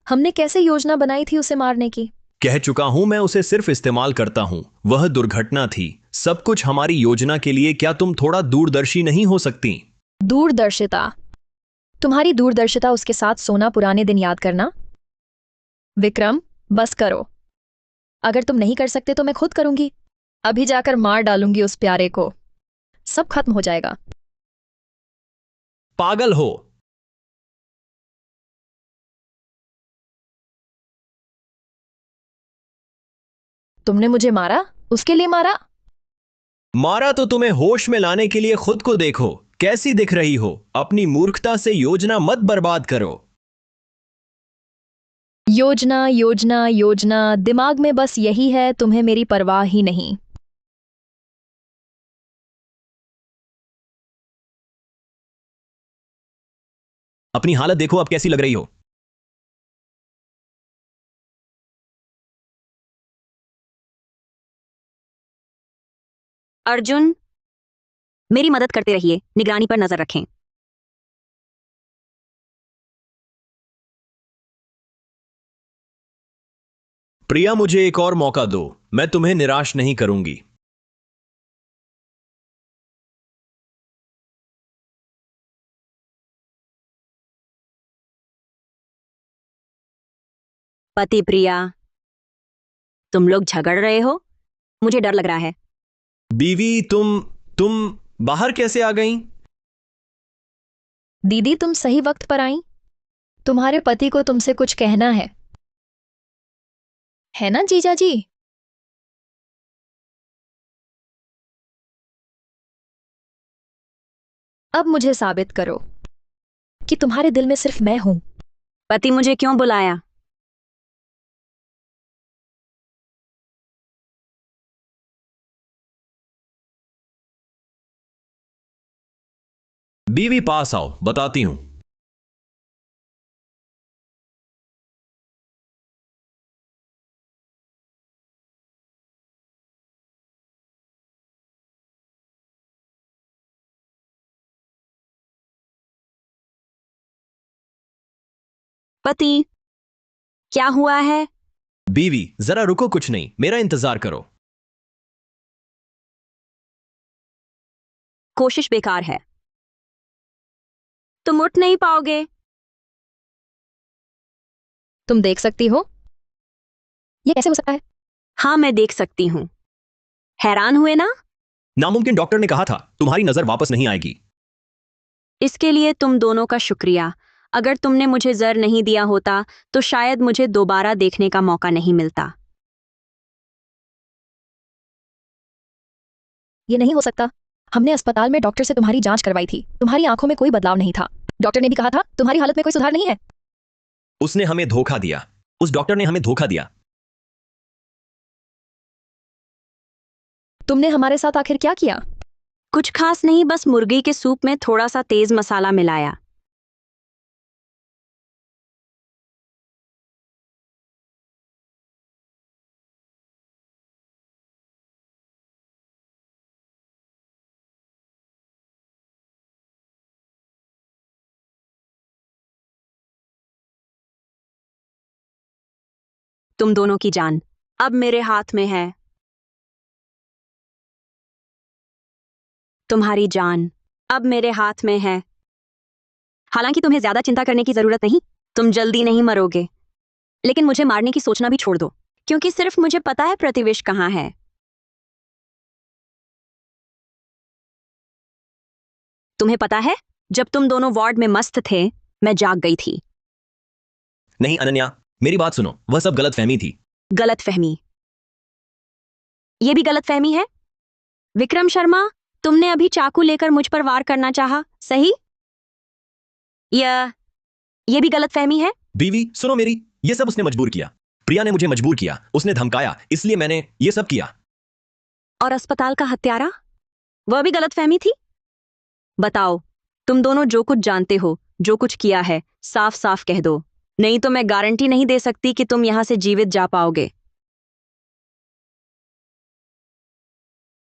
हमने कैसे योजना बनाई थी उसे मारने की? कह चुका हूं, मैं उसे सिर्फ इस्तेमाल करता हूं। वह दुर्घटना थी, सब कुछ हमारी योजना के लिए। क्या तुम थोड़ा दूरदर्शी नहीं हो सकती? दूरदर्शिता? तुम्हारी दूरदर्शिता उसके साथ सोना, पुराने दिन याद करना। विक्रम, बस करो। अगर तुम नहीं कर सकते तो मैं खुद करूंगी। अभी जाकर मार डालूंगी उस प्यारे को, सब खत्म हो जाएगा। पागल हो? तुमने मुझे मारा, उसके लिए मारा? मारा तो तुम्हें होश में लाने के लिए। खुद को देखो, कैसी दिख रही हो। अपनी मूर्खता से योजना मत बर्बाद करो। योजना योजना योजना, दिमाग में बस यही है, तुम्हें मेरी परवाह ही नहीं। अपनी हालत देखो अब कैसी लग रही हो। अर्जुन, मेरी मदद करते रहिए, निगरानी पर नजर रखें। प्रिया, मुझे एक और मौका दो, मैं तुम्हें निराश नहीं करूंगी। पति प्रिया, तुम लोग झगड़ रहे हो, मुझे डर लग रहा है। बीवी, तुम बाहर कैसे आ गईं? दीदी, तुम सही वक्त पर आई। तुम्हारे पति को तुमसे कुछ कहना है ना जीजा जी? अब मुझे साबित करो कि तुम्हारे दिल में सिर्फ मैं हूं। पति, मुझे क्यों बुलाया? बीवी, पास आओ, बताती हूं। पति, क्या हुआ है? बीवी, जरा रुको, कुछ नहीं, मेरा इंतजार करो। कोशिश बेकार है, तुम उठ नहीं पाओगे। तुम देख सकती हो? यह कैसे हो सकता है? हाँ, मैं देख सकती हूं। हैरान हुए ना? नामुमकिन, डॉक्टर ने कहा था तुम्हारी नजर वापस नहीं आएगी। इसके लिए तुम दोनों का शुक्रिया। अगर तुमने मुझे जर नहीं दिया होता तो शायद मुझे दोबारा देखने का मौका नहीं मिलता। ये नहीं हो सकता। हमने अस्पताल में डॉक्टर से तुम्हारी जांच करवाई थी, तुम्हारी आंखों में कोई बदलाव नहीं था। डॉक्टर ने भी कहा था तुम्हारी हालत में कोई सुधार नहीं है। उसने हमें धोखा दिया, उस डॉक्टर ने हमें धोखा दिया। तुमने हमारे साथ आखिर क्या किया? कुछ खास नहीं, बस मुर्गी के सूप में थोड़ा सा तेज मसाला मिलाया। तुम दोनों की जान अब मेरे हाथ में है। तुम्हारी जान अब मेरे हाथ में है। हालांकि तुम्हें ज्यादा चिंता करने की जरूरत नहीं, तुम जल्दी नहीं मरोगे। लेकिन मुझे मारने की सोचना भी छोड़ दो, क्योंकि सिर्फ मुझे पता है प्रतिवेश कहाँ है। तुम्हें पता है, जब तुम दोनों वार्ड में मस्त थे, मैं जाग गई थी। नहीं अनन्या, मेरी बात सुनो, वह सब गलतफहमी थी। गलतफहमी? यह भी गलतफहमी है? विक्रम शर्मा, तुमने अभी चाकू लेकर मुझ पर वार करना चाहा, सही? यह भी गलतफहमी है? बीवी सुनो मेरी, ये सब उसने मजबूर किया। प्रिया ने मुझे मजबूर किया, उसने धमकाया, इसलिए मैंने ये सब किया। और अस्पताल का हत्यारा, वह भी गलतफहमी थी? बताओ, तुम दोनों जो कुछ जानते हो, जो कुछ किया है, साफ साफ कह दो, नहीं तो मैं गारंटी नहीं दे सकती कि तुम यहां से जीवित जा पाओगे।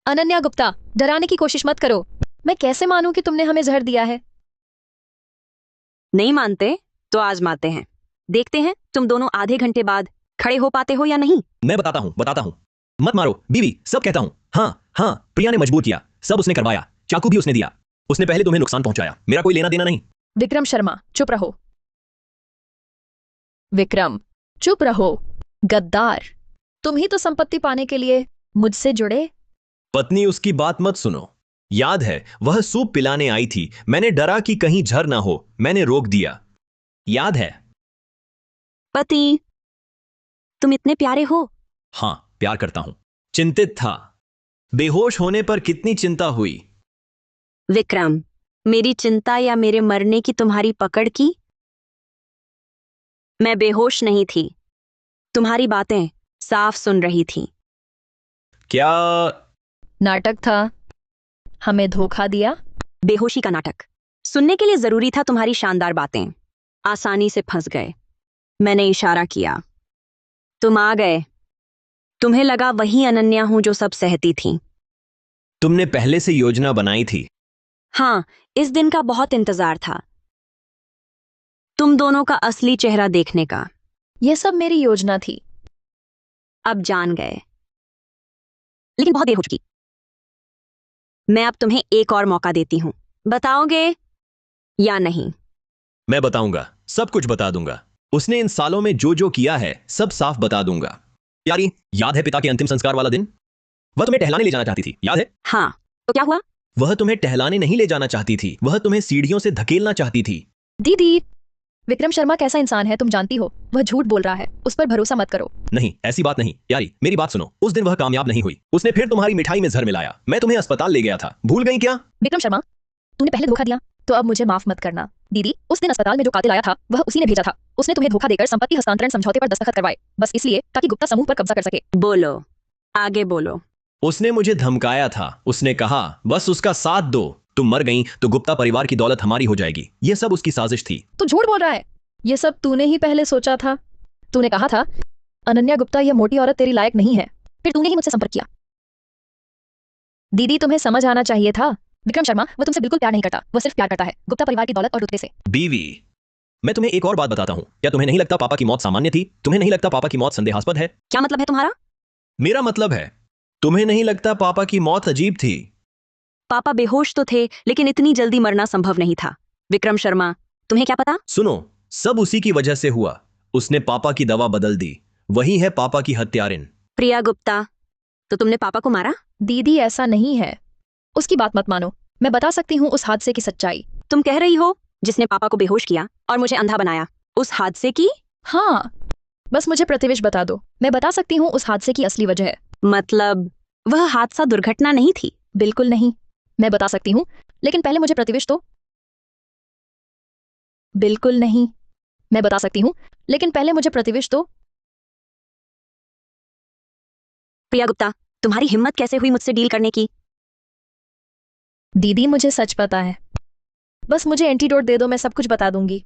अनन्या गुप्ता, डराने की कोशिश मत करो। मैं कैसे मानूं कि तुमने हमें जहर दिया है? नहीं मानते तो आजमाते हैं, देखते हैं तुम दोनों आधे घंटे बाद खड़े हो पाते हो या नहीं। मैं बताता हूं। मत मारो बीवी, सब कहता हूं। हाँ, प्रिया ने मजबूर किया, सब उसने करवाया, चाकू भी उसने दिया, उसने पहले तुम्हें नुकसान पहुंचाया, मेरा कोई लेना देना नहीं। विक्रम शर्मा, चुप रहो। विक्रम, चुप रहो। गद्दार, तुम ही तो संपत्ति पाने के लिए मुझसे जुड़े। पत्नी, उसकी बात मत सुनो। याद है वह सूप पिलाने आई थी, मैंने डरा कि कहीं झर ना हो, मैंने रोक दिया, याद है? पति, तुम इतने प्यारे हो। हाँ, प्यार करता हूं। चिंतित था, बेहोश होने पर कितनी चिंता हुई। विक्रम, मेरी चिंता या मेरे मरने की तुम्हारी पकड़ की? मैं बेहोश नहीं थी, तुम्हारी बातें साफ सुन रही थी। क्या? नाटक था, हमें धोखा दिया। बेहोशी का नाटक सुनने के लिए जरूरी था तुम्हारी शानदार बातें। आसानी से फंस गए। मैंने इशारा किया, तुम आ गए। तुम्हें लगा वही अनन्या हूं जो सब सहती थी। तुमने पहले से योजना बनाई थी। हाँ, इस दिन का बहुत इंतजार था, तुम दोनों का असली चेहरा देखने का। यह सब मेरी योजना थी। अब जान गए, लेकिन बहुत देर हो चुकी। मैं अब तुम्हें एक और मौका देती हूं, बताओगे या नहीं? मैं बताऊंगा, सब कुछ बता दूंगा। उसने इन सालों में जो जो किया है सब साफ बता दूंगा। यारी, याद है पिता के अंतिम संस्कार वाला दिन? वह तुम्हें टहलाने ले जाना चाहती थी, याद है? हाँ, तो क्या हुआ? वह तुम्हें टहलाने नहीं ले जाना चाहती थी, वह तुम्हें सीढ़ियों से धकेलना चाहती थी। दीदी, विक्रम शर्मा कैसा इंसान है तुम जानती हो। वह झूठ बोल रहा है, उस पर भरोसा मत करो। नहीं, ऐसी बात नहीं। यारी, मेरी बात सुनो। उस दिन वह कामयाब नहीं हुई। उसने फिर तुम्हारी मिठाई में जहर मिलाया। मैं तुम्हें अस्पताल ले गया था, भूल गई क्या? विक्रम शर्मा, तूने पहले धोखा दिया तो अब मुझे माफ मत करना। दीदी, उस दिन अस्पताल में जो कातिल आया था वह उसी ने भेजा था। उसने तुम्हें धोखा देकर संपत्ति हस्तांतरण समझौते पर दस्तखत करवाए, बस इसलिए ताकि गुप्ता समूह पर कब्जा कर सके। बोलो, आगे बोलो। उसने मुझे धमकाया था। उसने कहा बस उसका साथ दो, तुम मर गई तो गुप्ता परिवार की दौलत हमारी हो जाएगी। यह सब उसकी साजिश थी। तू झूठ बोल रहा है। ये सब तूने ही पहले सोचा था। तूने कहा था अनन्या गुप्ता यह मोटी औरत तेरी लायक नहीं है, फिर तूने ही मुझसे संपर्क किया। दीदी, तुम्हें समझ आना चाहिए था। विक्रम शर्मा वह तुमसे बिल्कुल प्यार नहीं करता, वह सिर्फ प्यार करता है गुप्ता परिवार की दौलत और रुतबे से। बीवी, मैं तुम्हें एक और बात बताता हूं। क्या तुम्हें नहीं लगता पापा की मौत सामान्य थी? तुम्हें नहीं लगता पापा की मौत संदेहास्पद है? क्या मतलब है तुम्हारा? मेरा मतलब है, तुम्हें नहीं लगता पापा की मौत अजीब थी? पापा बेहोश तो थे, लेकिन इतनी जल्दी मरना संभव नहीं था। विक्रम शर्मा, तुम्हें क्या पता? सुनो, सब उसी की वजह से हुआ। उसने पापा की दवा बदल दी। वही है पापा की हत्यारिन। प्रिया गुप्ता, तो तुमने पापा को मारा? दीदी, ऐसा नहीं है। उसकी बात मत मानो। मैं बता सकती हूँ उस हादसे की सच्चाई। तुम कह रही हो जिसने पापा को बेहोश किया और मुझे अंधा बनाया, उस हादसे की? हाँ, बस मुझे प्रतिविष बता दो, मैं बता सकती हूँ उस हादसे की असली वजह। मतलब वह हादसा दुर्घटना नहीं थी? बिल्कुल नहीं। मैं बता सकती हूँ, लेकिन पहले मुझे प्रतिविष दो। बिल्कुल नहीं। मैं बता सकती हूँ, लेकिन पहले मुझे प्रतिविष दो। प्रिया गुप्ता, तुम्हारी हिम्मत कैसे हुई मुझसे डील करने की? दीदी, मुझे सच पता है, बस मुझे एंटीडोट दे दो, मैं सब कुछ बता दूंगी।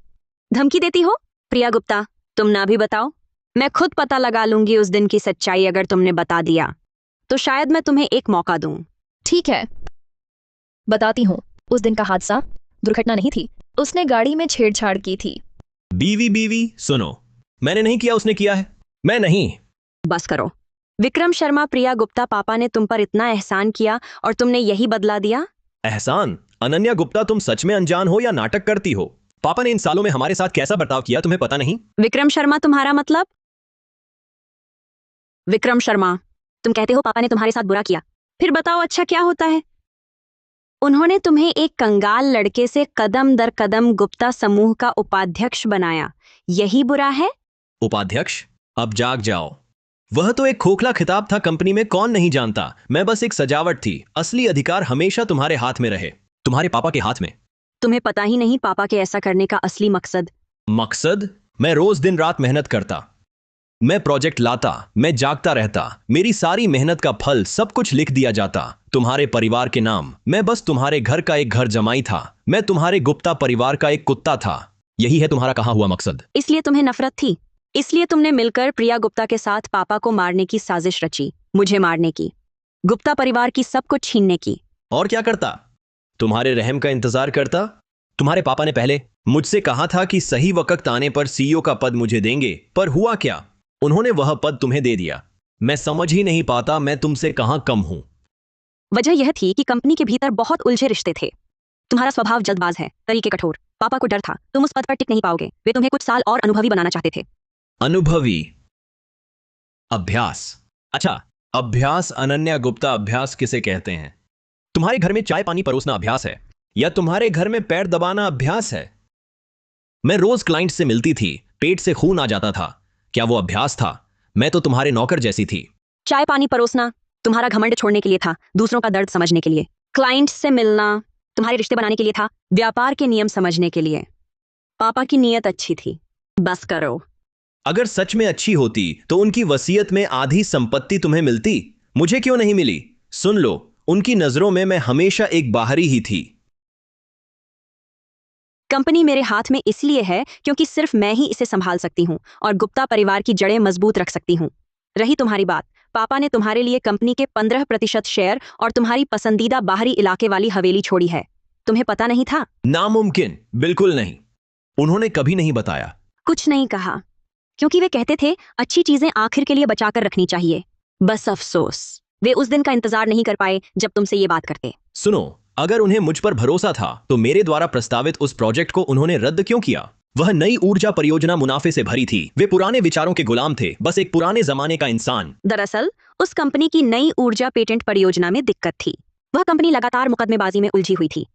धमकी देती हो? प्रिया गुप्ता, तुम ना भी बताओ, मैं खुद पता लगा लूंगी उस दिन की सच्चाई। अगर तुमने बता दिया तो शायद मैं तुम्हें एक मौका दूं। ठीक है, बताती हूँ। उस दिन का हादसा दुर्घटना नहीं थी, उसने गाड़ी में छेड़छाड़ की थी। बीवी सुनो, मैंने नहीं किया, उसने किया है। मैं नहीं। बस करो। विक्रम शर्मा, प्रिया गुप्ता, पापा ने तुम पर इतना एहसान किया और तुमने यही बदला दिया? एहसान? अनन्या गुप्ता, तुम सच में अनजान हो या नाटक करती हो? पापा ने इन सालों में हमारे साथ कैसा बर्ताव किया तुम्हें पता नहीं? विक्रम शर्मा, तुम्हारा मतलब? विक्रम शर्मा, तुम कहते हो पापा ने तुम्हारे साथ बुरा किया, फिर बताओ अच्छा क्या होता है? उन्होंने तुम्हें एक कंगाल लड़के से कदम दर कदम गुप्ता समूह का उपाध्यक्ष बनाया, यही बुरा है? उपाध्यक्ष? अब जाग जाओ। वह तो एक खोखला खिताब था, कंपनी में कौन नहीं जानता। मैं बस एक सजावट थी। असली अधिकार हमेशा तुम्हारे हाथ में रहे, तुम्हारे पापा के हाथ में। तुम्हें पता ही नहीं पापा के ऐसा करने का असली मकसद? मकसद? मैं रोज दिन रात मेहनत करता, मैं प्रोजेक्ट लाता, मैं जागता रहता, मेरी सारी मेहनत का फल सब कुछ लिख दिया जाता तुम्हारे परिवार के नाम। मैं बस तुम्हारे घर का एक घर जमाई था, मैं तुम्हारे गुप्ता परिवार का एक कुत्ता था। यही है तुम्हारा कहा हुआ मकसद। इसलिए तुम्हें नफरत थी, इसलिए तुमने मिलकर प्रिया गुप्ता के साथ पापा को मारने की साजिश रची, मुझे मारने की, गुप्ता परिवार की सब कुछ छीनने की। और क्या करता? तुम्हारे रहम का इंतजार करता। तुम्हारे पापा ने पहले मुझसे कहा था कि सही वक्त आने पर सीईओ का पद मुझे देंगे, पर हुआ क्या? उन्होंने वह पद तुम्हें दे दिया। मैं समझ ही नहीं पाता मैं तुमसे कहां कम हूं। वजह यह थी कि कंपनी के भीतर बहुत उलझे रिश्ते थे। तुम्हारा स्वभाव जल्दबाज है, तरीके कठोर। पापा को डर था तुम उस पद पर टिक नहीं पाओगे, वे तुम्हें कुछ साल और अनुभवी बनाना चाहते थे। अनुभवी? अभ्यास? अच्छा, अभ्यास? अनन्या गुप्ता, अभ्यास किसे कहते हैं? तुम्हारे घर में चाय पानी परोसना अभ्यास है, या तुम्हारे घर में पैर दबाना अभ्यास है? मैं रोज क्लाइंट से मिलती थी, पेट से खून आ जाता था। क्या वो अभ्यास था? मैं तो तुम्हारे नौकर जैसी थी। चाय पानी परोसना तुम्हारा घमंड छोड़ने के लिए था, दूसरों का दर्द समझने के लिए। क्लाइंट से मिलना तुम्हारे रिश्ते बनाने के लिए था, व्यापार के नियम समझने के लिए। पापा की नीयत अच्छी थी। बस करो, अगर सच में अच्छी होती तो उनकी वसीयत में आधी संपत्ति तुम्हें मिलती। मुझे क्यों नहीं मिली? सुन लो, उनकी नजरों में मैं हमेशा एक बाहरी ही थी। कंपनी मेरे हाथ में इसलिए है क्योंकि सिर्फ मैं ही इसे संभाल सकती हूँ और गुप्ता परिवार की जड़ें मजबूत रख सकती हूँ। रही तुम्हारी बात, पापा ने तुम्हारे लिए कंपनी के 15% शेयर और तुम्हारी पसंदीदा बाहरी इलाके वाली हवेली छोड़ी है। तुम्हें पता नहीं था? नामुमकिन, बिल्कुल नहीं। उन्होंने कभी नहीं बताया। कुछ नहीं कहा क्योंकि वे कहते थे अच्छी चीजें आखिर के लिए बचाकर रखनी चाहिए। बस अफसोस वे उस दिन का इंतजार नहीं कर पाए जब तुमसे ये बात करते। सुनो, अगर उन्हें मुझ पर भरोसा था तो मेरे द्वारा प्रस्तावित उस प्रोजेक्ट को उन्होंने रद्द क्यों किया? वह नई ऊर्जा परियोजना मुनाफे से भरी थी। वे पुराने विचारों के गुलाम थे, बस एक पुराने जमाने का इंसान। दरअसल उस कंपनी की नई ऊर्जा पेटेंट परियोजना में दिक्कत थी। वह कंपनी लगातार मुकदमेबाजी में उलझी हुई थी।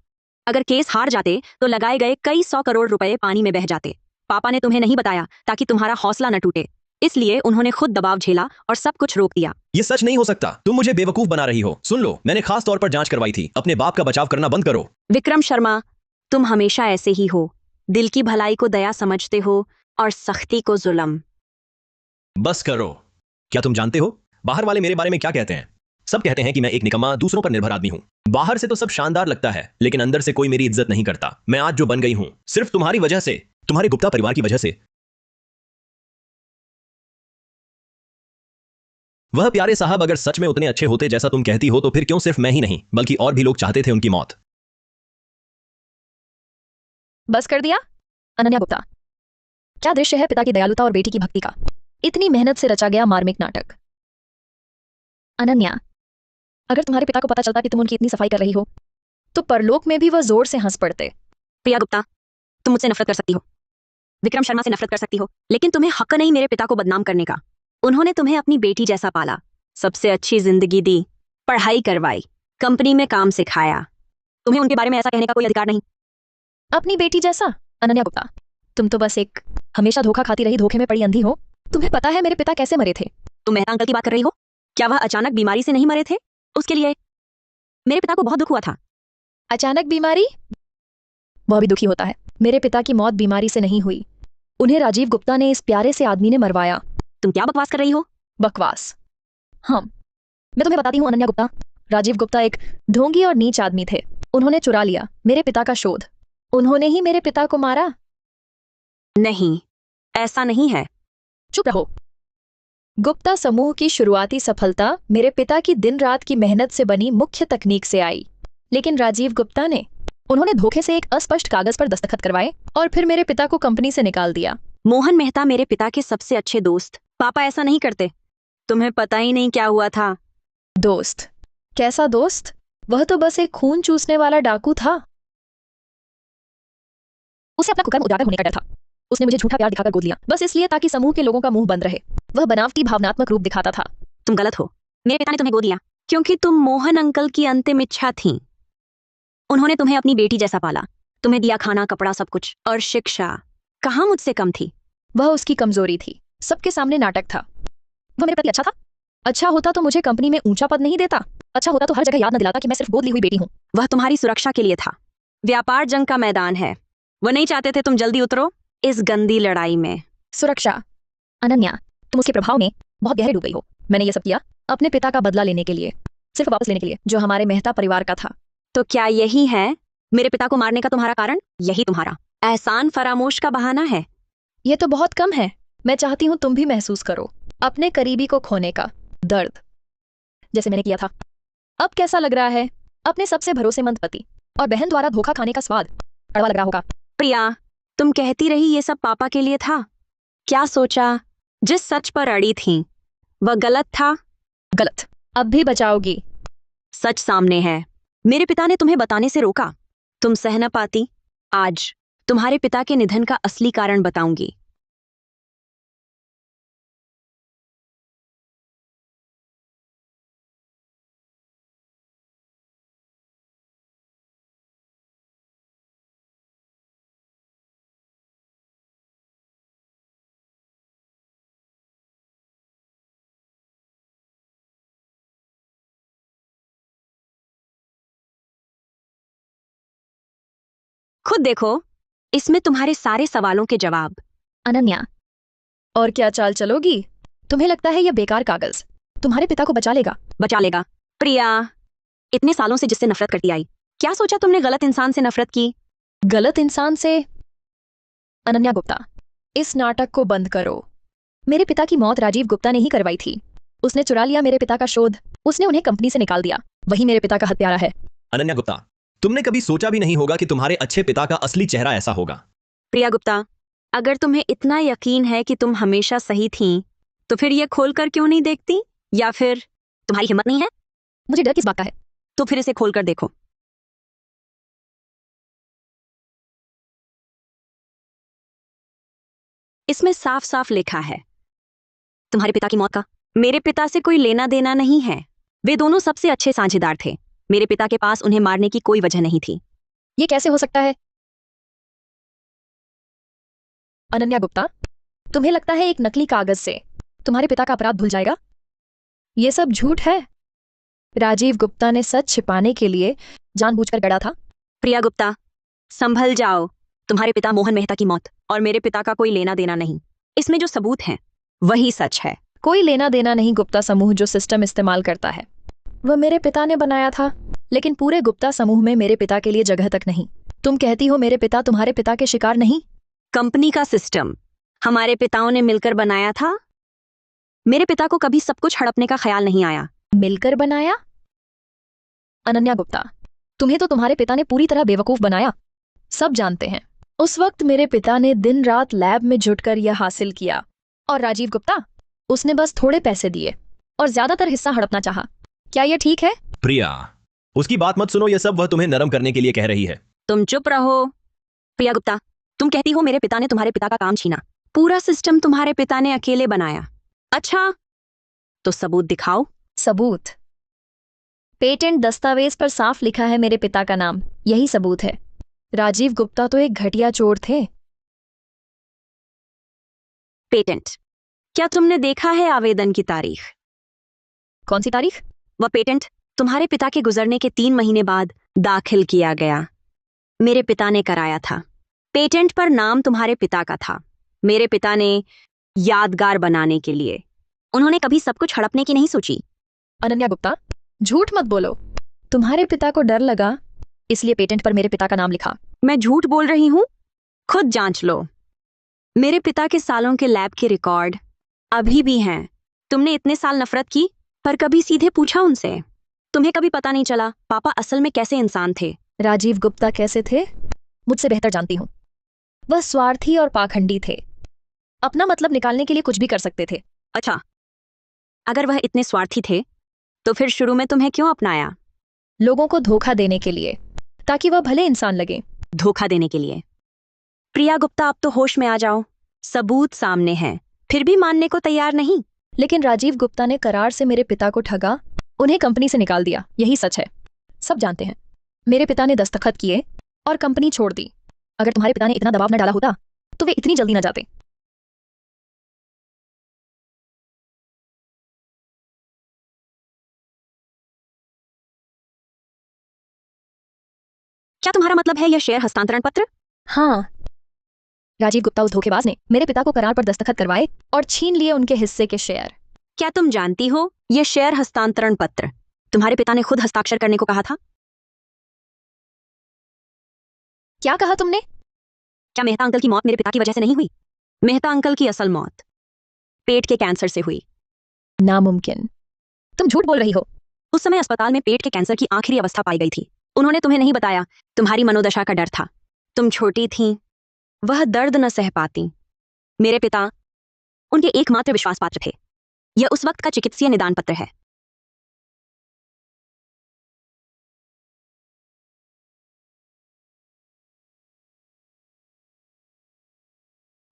अगर केस हार जाते तो लगाए गए कई 100 करोड़ रुपए पानी में बह जाते। पापा ने तुम्हें नहीं बताया ताकि तुम्हारा हौसला न टूटे, इसलिए उन्होंने खुद दबाव झेला और सब कुछ रोक दिया। ये सच नहीं हो सकता। तुम मुझे बेवकूफ बना रही हो। सुन लो, मैंने खास तौर पर जांच करवाई थी। अपने बाप का बचाव करना बंद करो। विक्रम शर्मा, तुम हमेशा ऐसे ही हो। दिल की भलाई को दया समझते हो और सख्ती को जुल्म। बस करो। क्या तुम जानते हो बाहर वाले मेरे बारे में क्या कहते हैं? सब कहते हैं कि मैं एक निकम्मा, दूसरों पर निर्भर आदमी हूं। बाहर से तो सब शानदार लगता है, लेकिन अंदर से कोई मेरी इज्जत नहीं करता। मैं आज जो बन गई हूं सिर्फ तुम्हारी वजह से, तुम्हारे गुप्ता परिवार की वजह से। वह प्यारे साहब अगर सच में उतने अच्छे होते जैसा तुम कहती हो तो फिर क्यों सिर्फ मैं ही नहीं बल्कि और भी लोग चाहते थे उनकी मौत? बस कर दिया? अनन्या गुप्ता, क्या दृश्य है पिता की दयालुता और बेटी की भक्ति का। इतनी मेहनत से रचा गया मार्मिक नाटक। अनन्या, अगर तुम्हारे पिता को पता चलता कि तुम उनकी इतनी सफाई कर रही हो तो परलोक में भी वह जोर से हंस पड़ते। प्रिया गुप्ता, तुम मुझसे नफरत कर सकती हो, विक्रम शर्मा से नफरत कर सकती हो, लेकिन तुम्हें हक नहीं मेरे पिता को बदनाम करने का। उन्होंने तुम्हें अपनी बेटी जैसा पाला, सबसे अच्छी जिंदगी दी, पढ़ाई करवाई, कंपनी में काम सिखाया। तुम्हें उनके बारे में ऐसा कहने का कोई अधिकार नहीं। अपनी बेटी जैसा? अनन्या गुप्ता, तुम तो बस एक हमेशा धोखा खाती रही धोखे में पड़ी अंधी हो। तुम्हें पता है मेरे पिता कैसे मरे थे? तुम मेहता अंकल की बात कर रही हो? क्या वह अचानक बीमारी से नहीं मरे थे? उसके लिए मेरे पिता को बहुत दुख हुआ था। अचानक बीमारी? वह भी दुखी होता है। मेरे पिता की मौत बीमारी से नहीं हुई, उन्हें राजीव गुप्ता ने इस प्यारे से आदमी ने मरवाया। तुम क्या बकवास कर रही हो? बकवास? हाँ, मैं तुम्हें बताती हूँ अनन्या गुप्ता। राजीव गुप्ता एक ढोंगी और नीच आदमी थे। उन्होंने चुरा लिया मेरे पिता का शोध। उन्होंने ही मेरे पिता को मारा। नहीं, ऐसा नहीं है। चुप रहो। गुप्ता समूह की शुरुआती सफलता मेरे पिता की दिन रात की मेहनत से बनी मुख्य तकनीक से आई, लेकिन राजीव गुप्ता ने उन्होंने धोखे से एक अस्पष्ट कागज पर दस्तखत करवाए और फिर मेरे पिता को कंपनी से निकाल दिया। मोहन मेहता मेरे पिता के सबसे अच्छे दोस्त। पापा ऐसा नहीं करते। तुम्हें पता ही नहीं क्या हुआ था। दोस्त? कैसा दोस्त? वह तो बस एक खून चूसने वाला डाकू था। उसे अपना कुकर्म उजागर होने का डर था। उसने मुझे झूठा प्यार दिखाकर गोद लिया, बस इसलिए ताकि समूह के लोगों का मुंह बंद रहे। वह बनावटी भावनात्मक रूप दिखाता था। तुम गलत हो। मेरे पिता ने तुम्हें गोद लिया क्योंकि तुम मोहन अंकल की अंतिम इच्छा थी। उन्होंने तुम्हें अपनी बेटी जैसा पाला, तुम्हें दिया खाना, कपड़ा, सब कुछ, और शिक्षा कहाँ मुझसे कम थी। वह उसकी कमजोरी थी। सबके सामने नाटक था। वह मेरे प्रति अच्छा था। अच्छा होता तो मुझे कंपनी में ऊंचा पद नहीं देता। अच्छा होता तो हर जगह याद न दिलाता कि मैं सिर्फ गोद ली हुई बेटी हूँ। वह तुम्हारी सुरक्षा के लिए था। व्यापार जंग का मैदान है। वह नहीं चाहते थे तुम जल्दी उतरो इस गंदी लड़ाई में। सुरक्षा? अनन्या, तुम उसके प्रभाव में बहुत गहरे डूब गई हो। मैंने ये सब किया अपने पिता का बदला लेने के लिए, सिर्फ वापस लेने के लिए, जो हमारे मेहता परिवार का था। तो क्या यही है मेरे पिता को मारने का तुम्हारा कारण? यही तुम्हारा एहसान फरामोश का बहाना है? ये तो बहुत कम है। मैं चाहती हूँ तुम भी महसूस करो अपने करीबी को खोने का दर्द, जैसे मैंने किया था। अब कैसा लग रहा है? अपने सबसे भरोसेमंद पति और बहन द्वारा धोखा खाने का स्वाद कड़वा लग रहा होगा। प्रिया, तुम कहती रही ये सब पापा के लिए था। क्या सोचा जिस सच पर अड़ी थी वह गलत था? गलत? अब भी बचाओगी? सच सामने है। मेरे पिता ने तुम्हें बताने से रोका। तुम सह न पाती। आज तुम्हारे पिता के निधन का असली कारण बताऊंगी। खुद देखो, इसमें तुम्हारे सारे सवालों के जवाब। अनन्या, और क्या चाल चलोगी? तुम्हें लगता है यह बेकार कागज तुम्हारे पिता को बचा लेगा? बचा लेगा? प्रिया, इतने सालों से जिससे नफरत करती आई, क्या सोचा तुमने गलत इंसान से नफरत की? गलत इंसान से? अनन्या गुप्ता, इस नाटक को बंद करो। मेरे पिता की मौत राजीव गुप्ता ने ही करवाई थी। उसने चुरा लिया मेरे पिता का शोध, उसने उन्हें कंपनी से निकाल दिया। वही मेरे पिता का हत्यारा है। अनन्या गुप्ता, तुमने कभी सोचा भी नहीं होगा कि तुम्हारे अच्छे पिता का असली चेहरा ऐसा होगा। प्रिया गुप्ता, अगर तुम्हें इतना यकीन है कि तुम हमेशा सही थीं, तो फिर ये खोलकर क्यों नहीं देखती? या फिर तुम्हारी हिम्मत नहीं है? मुझे डर किस बात का है? तो फिर इसे खोलकर देखो। इसमें साफ साफ लिखा है तुम्हारे पिता की मौत का मेरे पिता से कोई लेना देना नहीं है। वे दोनों सबसे अच्छे साझेदार थे। मेरे पिता के पास उन्हें मारने की कोई वजह नहीं थी। ये कैसे हो सकता है? अनन्या गुप्ता, तुम्हें लगता है एक नकली कागज से तुम्हारे पिता का अपराध धुल जाएगा? ये सब झूठ है। राजीव गुप्ता ने सच छिपाने के लिए जानबूझकर गढ़ा था। प्रिया गुप्ता, संभल जाओ। तुम्हारे पिता मोहन मेहता की मौत और मेरे पिता का कोई लेना देना नहीं। इसमें जो सबूत हैं वही सच है। कोई लेना देना नहीं। गुप्ता समूह जो सिस्टम इस्तेमाल करता है वह मेरे पिता ने बनाया था, लेकिन पूरे गुप्ता समूह में मेरे पिता के लिए जगह तक नहीं। तुम कहती हो मेरे पिता तुम्हारे पिता के शिकार नहीं? कंपनी का सिस्टम हमारे पिताओं ने मिलकर बनाया था। मेरे पिता को कभी सब कुछ हड़पने का ख्याल नहीं आया। मिलकर बनाया? अनन्या गुप्ता, तुम्हें तो तुम्हारे पिता ने पूरी तरह बेवकूफ बनाया। सब जानते हैं उस वक्त मेरे पिता ने दिन रात लैब में जुटकर यह हासिल किया, और राजीव गुप्ता, उसने बस थोड़े पैसे दिए और ज्यादातर हिस्सा हड़पना चाहा। क्या यह ठीक है? प्रिया, उसकी बात मत सुनो। यह सब वह तुम्हें नरम करने के लिए कह रही है। तुम चुप रहो। प्रिया गुप्ता, तुम कहती हो मेरे पिता ने तुम्हारे पिता का काम छीना। पूरा सिस्टम तुम्हारे पिता ने अकेले बनाया। अच्छा, तो सबूत दिखाओ। सबूत? पेटेंट दस्तावेज पर साफ लिखा है मेरे पिता का नाम। यही सबूत है। राजीव गुप्ता तो एक घटिया चोर थे। पेटेंट? क्या तुमने देखा है आवेदन की तारीख? कौन सी तारीख? वह पेटेंट तुम्हारे पिता के गुजरने के 3 महीने बाद दाखिल किया गया। मेरे पिता ने कराया था। पेटेंट पर नाम तुम्हारे पिता का था। मेरे पिता ने यादगार बनाने के लिए। उन्होंने कभी सब कुछ हड़पने की नहीं सोची। अनन्या गुप्ता, झूठ मत बोलो। तुम्हारे पिता को डर लगा इसलिए पेटेंट पर मेरे पिता का नाम लिखा। मैं झूठ बोल रही हूं? खुद जांच लो। मेरे पिता के सालों के लैब के रिकॉर्ड अभी भी हैं। तुमने इतने साल नफरत की, पर कभी सीधे पूछा उनसे? तुम्हें कभी पता नहीं चला पापा असल में कैसे इंसान थे? राजीव गुप्ता कैसे थे मुझसे बेहतर जानती हूं। वह स्वार्थी और पाखंडी थे। अपना मतलब निकालने के लिए कुछ भी कर सकते थे। अच्छा, अगर वह इतने स्वार्थी थे तो फिर शुरू में तुम्हें क्यों अपनाया? लोगों को धोखा देने के लिए, ताकि वह भले इंसान लगे। धोखा देने के लिए? प्रिया गुप्ता, अब तो होश में आ जाओ। सबूत सामने हैं, फिर भी मानने को तैयार नहीं। लेकिन राजीव गुप्ता ने करार से मेरे पिता को ठगा, उन्हें कंपनी से निकाल दिया। यही सच है। सब जानते हैं। मेरे पिता ने दस्तखत किए और कंपनी छोड़ दी। अगर तुम्हारे पिता ने इतना दबाव न डाला होता तो वे इतनी जल्दी न जाते। क्या तुम्हारा मतलब है यह शेयर हस्तांतरण पत्र? हाँ, राजीव गुप्ता उस धोखेबाज ने मेरे पिता को करार पर दस्तखत करवाए और छीन लिए उनके हिस्से के शेयर। क्या तुम जानती हो यह शेयर हस्तांतरण पत्र तुम्हारे पिता ने खुद हस्ताक्षर करने को कहा था? क्या कहा तुमने? क्या मेहता अंकल की मौत मेरे पिता की वजह से नहीं हुई? मेहता अंकल की असल मौत पेट के कैंसर से हुई। नामुमकिन। तुम झूठ बोल रही हो। उस समय अस्पताल में पेट के कैंसर की आखिरी अवस्था पाई गई थी। उन्होंने तुम्हें नहीं बताया। तुम्हारी मनोदशा का डर था। तुम छोटी थीं, वह दर्द न सह पाती। मेरे पिता उनके एकमात्र विश्वास पात्र थे। यह उस वक्त का चिकित्सीय निदान पत्र है।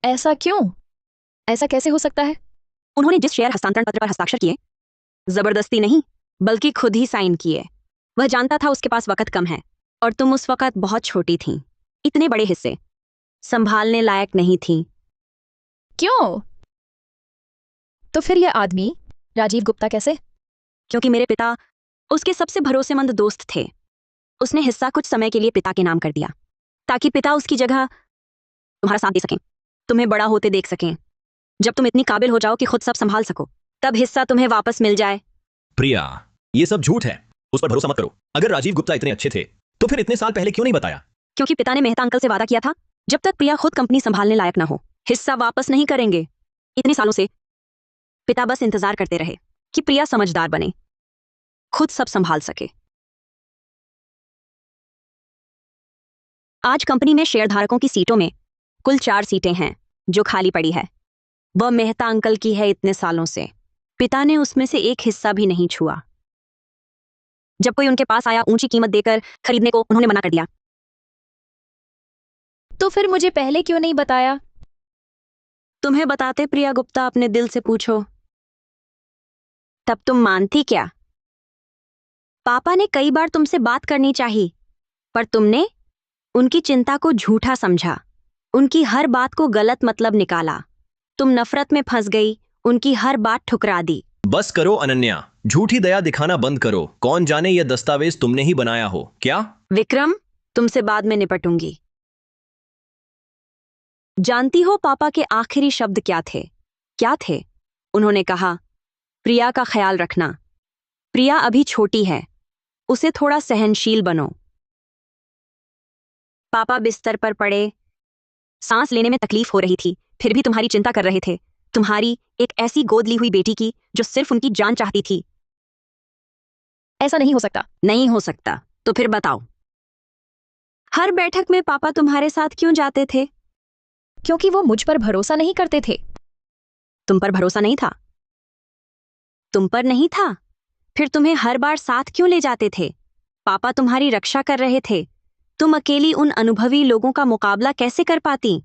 ऐसा क्यों? ऐसा कैसे हो सकता है? उन्होंने जिस शेयर हस्तांतरण पत्र पर हस्ताक्षर किए, जबरदस्ती नहीं बल्कि खुद ही साइन किए। वह जानता था उसके पास वक्त कम है और तुम उस वक्त बहुत छोटी थीं। इतने बड़े हिस्से संभालने लायक नहीं थीं। क्यों? तो फिर यह आदमी राजीव गुप्ता कैसे? क्योंकि मेरे पिता उसके सबसे भरोसेमंद दोस्त थे। उसने हिस्सा कुछ समय के लिए पिता के नाम कर दिया, ताकि पिता उसकी जगह तुम्हारा साथ दे सकें, तुम्हें बड़ा होते देख सकें। जब तुम इतनी काबिल हो जाओ कि खुद सब संभाल सको, तब हिस्सा तुम्हें वापस मिल जाए। प्रिया, ये सब झूठ है, उस पर भरोसा मत करो। अगर राजीव गुप्ता इतने अच्छे थे तो फिर इतने साल पहले क्यों नहीं बताया? क्योंकि पिता ने मेहता अंकल से वादा किया था, जब तक प्रिया खुद कंपनी संभालने लायक ना हो, हिस्सा वापस नहीं करेंगे। इतने सालों से पिता बस इंतजार करते रहे कि प्रिया समझदार बने, खुद सब संभाल सके। आज कंपनी में शेयरधारकों की सीटों में कुल 4 सीटें हैं जो खाली पड़ी है। वह मेहता अंकल की है। इतने सालों से पिता ने उसमें से एक हिस्सा भी नहीं छुआ। जब कोई उनके पास आया, ऊंची कीमत देकर खरीदने को उन्होंने मना कर दिया। तो फिर मुझे पहले क्यों नहीं बताया? तुम्हें बताते प्रिया गुप्ता, अपने दिल से पूछो, तब तुम मानती क्या? पापा ने कई बार तुमसे बात करनी चाहिए, पर तुमने उनकी चिंता को झूठा समझा, उनकी हर बात को गलत मतलब निकाला। तुम नफरत में फंस गई, उनकी हर बात ठुकरा दी। बस करो अनन्या, झूठी दया दिखाना बंद करो। कौन जाने यह दस्तावेज तुमने ही बनाया हो क्या? विक्रम, तुमसे बाद में निपटूंगी। जानती हो पापा के आखिरी शब्द क्या थे? क्या थे? उन्होंने कहा, प्रिया का ख्याल रखना। प्रिया अभी छोटी है, उसे थोड़ा सहनशील बनो। पापा बिस्तर पर पड़े, सांस लेने में तकलीफ हो रही थी, फिर भी तुम्हारी चिंता कर रहे थे। तुम्हारी एक ऐसी गोद ली हुई बेटी की जो सिर्फ उनकी जान चाहती थी। ऐसा नहीं हो सकता। नहीं हो सकता तो फिर बताओ, हर बैठक में पापा तुम्हारे साथ क्यों जाते थे? क्योंकि वो मुझ पर भरोसा नहीं करते थे। तुम पर भरोसा नहीं था? तुम पर नहीं था, फिर तुम्हें हर बार साथ क्यों ले जाते थे? पापा तुम्हारी रक्षा कर रहे थे। तुम अकेली उन अनुभवी लोगों का मुकाबला कैसे कर पाती?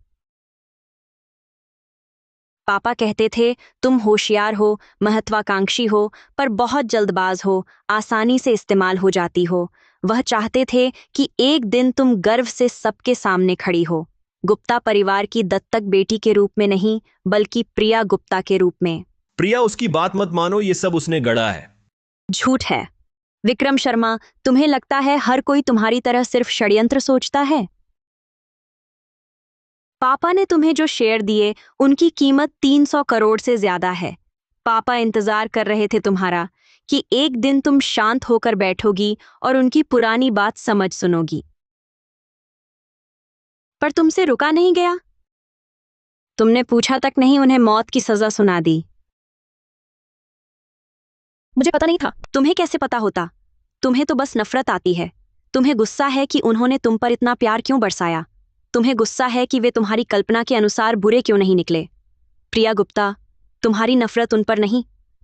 पापा कहते थे, तुम होशियार हो, महत्वाकांक्षी हो, पर बहुत जल्दबाज हो, आसानी से इस्तेमाल हो जाती हो। वह चाहते थे कि एक दिन तुम गर्व से सबके सामने खड़ी हो, गुप्ता परिवार की दत्तक बेटी के रूप में नहीं, बल्कि प्रिया गुप्ता के रूप में। प्रिया, उसकी बात मत मानो, ये सब उसने गढ़ा है। झूठ है। विक्रम शर्मा, तुम्हें लगता है हर कोई तुम्हारी तरह सिर्फ षड्यंत्र सोचता है? पापा ने तुम्हें जो शेयर दिए, उनकी कीमत 300 करोड़ से ज्यादा है। पापा इंतजार कर रहे थे तुम्हारा, कि एक दिन तुम शांत होकर बैठोगी और उनकी पुरानी बात समझ सुनोगी। पर तुमसे रुका नहीं गया। तुमने पूछा तक नहीं, उन्हें मौत की सजा सुना दी। मुझे पता नहीं था। तुम्हें कैसे पता होता? तुम्हें तो बस नफरत आती है। तुम्हें गुस्सा है कि उन्होंने तुम पर इतना प्यार क्यों बरसाया। तुम्हें गुस्सा है कि वे तुम्हारी कल्पना के अनुसार बुरे क्यों नहीं निकले। प्रिया गुप्ता, तुम्हारी नफरत उन पर नहीं,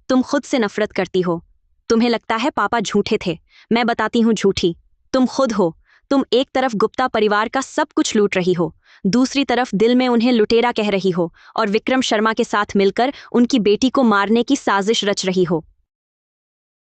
तुम खुद से नफरत करती हो। तुम्हें लगता है पापा झूठे थे। मैं बताती हूँ झूठी तुम खुद हो। तुम एक तरफ गुप्ता परिवार का सब कुछ लूट रही हो, दूसरी तरफ दिल में उन्हें लुटेरा कह रही हो और विक्रम शर्मा के साथ मिलकर उनकी बेटी को मारने की साजिश रच रही हो।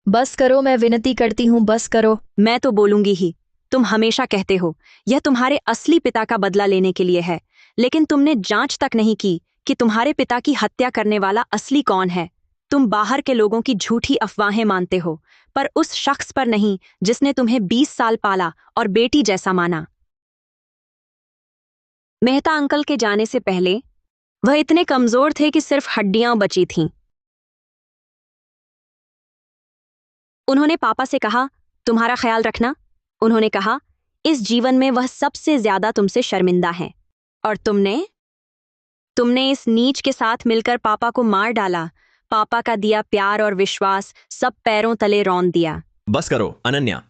बस करो, मैं विनती करती हूँ, बस करो। मैं तो बोलूंगी ही। तुम हमेशा कहते हो यह तुम्हारे असली पिता का बदला लेने के लिए है, लेकिन तुमने जांच तक नहीं की कि तुम्हारे पिता की हत्या करने वाला असली कौन है। तुम बाहर के लोगों की झूठी अफवाहें मानते हो, पर उस शख्स पर नहीं जिसने तुम्हें 20 साल पाला और बेटी जैसा माना। मेहता अंकल के जाने से पहले वह इतने कमजोर थे कि सिर्फ हड्डियां बची थीं। उन्होंने पापा से कहा, तुम्हारा ख्याल रखना। उन्होंने कहा, इस जीवन में वह सबसे ज्यादा तुमसे शर्मिंदा है। और तुमने इस नीच के साथ मिलकर पापा को मार डाला। पापा का दिया प्यार और विश्वास सब पैरों तले रौंद दिया। बस करो अनन्या,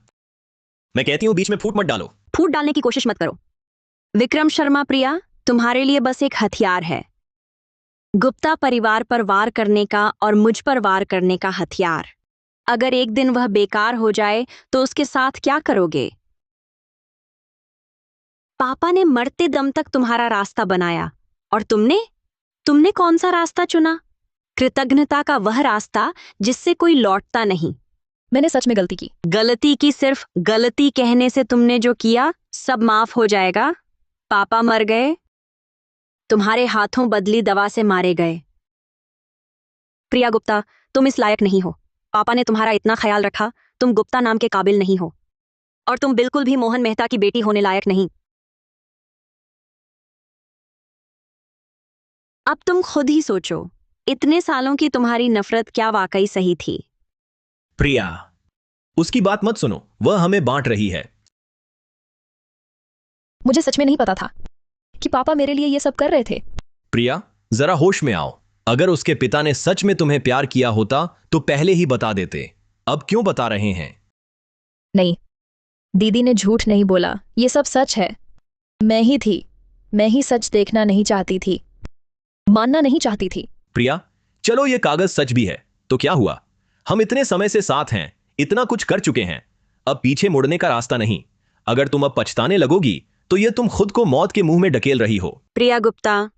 मैं कहती हूं बीच में फूट मत डालो। फूट डालने की कोशिश मत करो। विक्रम शर्मा, प्रिया तुम्हारे लिए बस एक हथियार है, गुप्ता परिवार पर वार करने का और मुझ पर वार करने का हथियार। अगर एक दिन वह बेकार हो जाए तो उसके साथ क्या करोगे? पापा ने मरते दम तक तुम्हारा रास्ता बनाया, और तुमने कौन सा रास्ता चुना? कृतज्ञता का वह रास्ता जिससे कोई लौटता नहीं। मैंने सच में गलती की। गलती की सिर्फ गलती कहने से तुमने जो किया सब माफ हो जाएगा। पापा मर गए, तुम्हारे हाथों बदली दवा से मारे गए। प्रिया गुप्ता, तुम इस लायक नहीं हो। पापा ने तुम्हारा इतना ख्याल रखा, तुम गुप्ता नाम के काबिल नहीं हो, और तुम बिल्कुल भी मोहन मेहता की बेटी होने लायक नहीं। अब तुम खुद ही सोचो, इतने सालों की तुम्हारी नफरत क्या वाकई सही थी? प्रिया, उसकी बात मत सुनो, वह हमें बांट रही है। मुझे सच में नहीं पता था कि पापा मेरे लिए ये सब कर रहे थे। प्रिया, जरा होश में आओ। अगर उसके पिता ने सच में तुम्हें प्यार किया होता तो पहले ही बता देते। अब क्यों बता रहे हैं? नहीं, दीदी ने झूठ नहीं बोला, ये सब सच है। मैं ही सच देखना नहीं चाहती थी, मानना नहीं चाहती थी। प्रिया, चलो ये कागज सच भी है तो क्या हुआ? हम इतने समय से साथ हैं, इतना कुछ कर चुके हैं, अब पीछे मुड़ने का रास्ता नहीं। अगर तुम अब पछताने लगोगी तो ये तुम खुद को मौत के मुंह में ढकेल रही हो। प्रिया गुप्ता,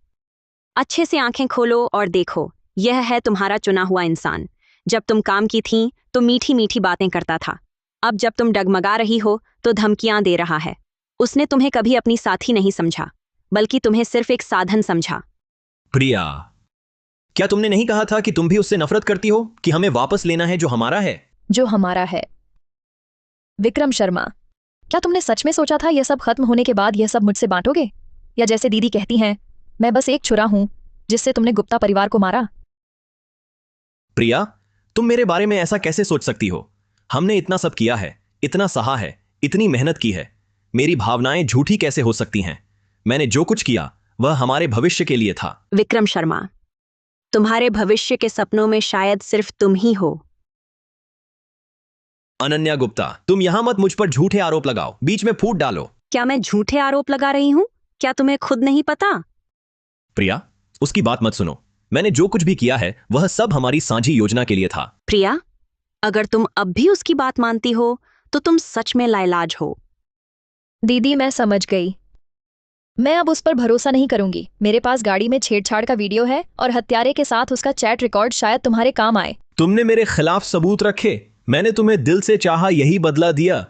अच्छे से आंखें खोलो और देखो, यह है तुम्हारा चुना हुआ इंसान। जब तुम काम की थीं तो मीठी मीठी बातें करता था, अब जब तुम डगमगा रही हो तो धमकियां दे रहा है। उसने तुम्हें कभी अपनी साथी नहीं समझा, बल्कि तुम्हें सिर्फ एक साधन समझा। प्रिया, क्या तुमने नहीं कहा था कि तुम भी उससे नफरत करती हो, कि हमें वापस लेना है जो हमारा है? जो हमारा है। विक्रम शर्मा, क्या तुमने सच में सोचा था यह सब खत्म होने के बाद यह सब मुझसे बांटोगे? या जैसे दीदी कहती हैं, मैं बस एक छुरा हूं जिससे तुमने गुप्ता परिवार को मारा? प्रिया, तुम मेरे बारे में ऐसा कैसे सोच सकती हो? हमने इतना सब किया है, इतना सहा है, इतनी मेहनत की है। मेरी भावनाएं झूठी कैसे हो सकती हैं? मैंने जो कुछ किया वह हमारे भविष्य के लिए था। विक्रम शर्मा, तुम्हारे भविष्य के सपनों में शायद सिर्फ तुम ही हो। अनन्या गुप्ता, तुम यहां मत मुझ पर झूठे आरोप लगाओ, बीच में फूट डालो। क्या मैं झूठे आरोप लगा रही हूं? क्या तुम्हें खुद नहीं पता? प्रिया, उसकी बात मत सुनो। मैंने जो कुछ भी किया है वह सब हमारी साझी योजना के लिए था। प्रिया, अगर तुम अब भी उसकी बात मानती हो तो तुम सच में लाइलाज हो। दीदी, मैं समझ गई। मैं अब उस पर भरोसा नहीं करूंगी। मेरे पास गाड़ी में छेड़छाड़ का वीडियो है और हत्यारे के साथ उसका चैट रिकॉर्ड शायद तुम्हारे काम आए। तुमने मेरे खिलाफ सबूत रखे, मैंने तुम्हें दिल से चाहा, यही बदला दिया।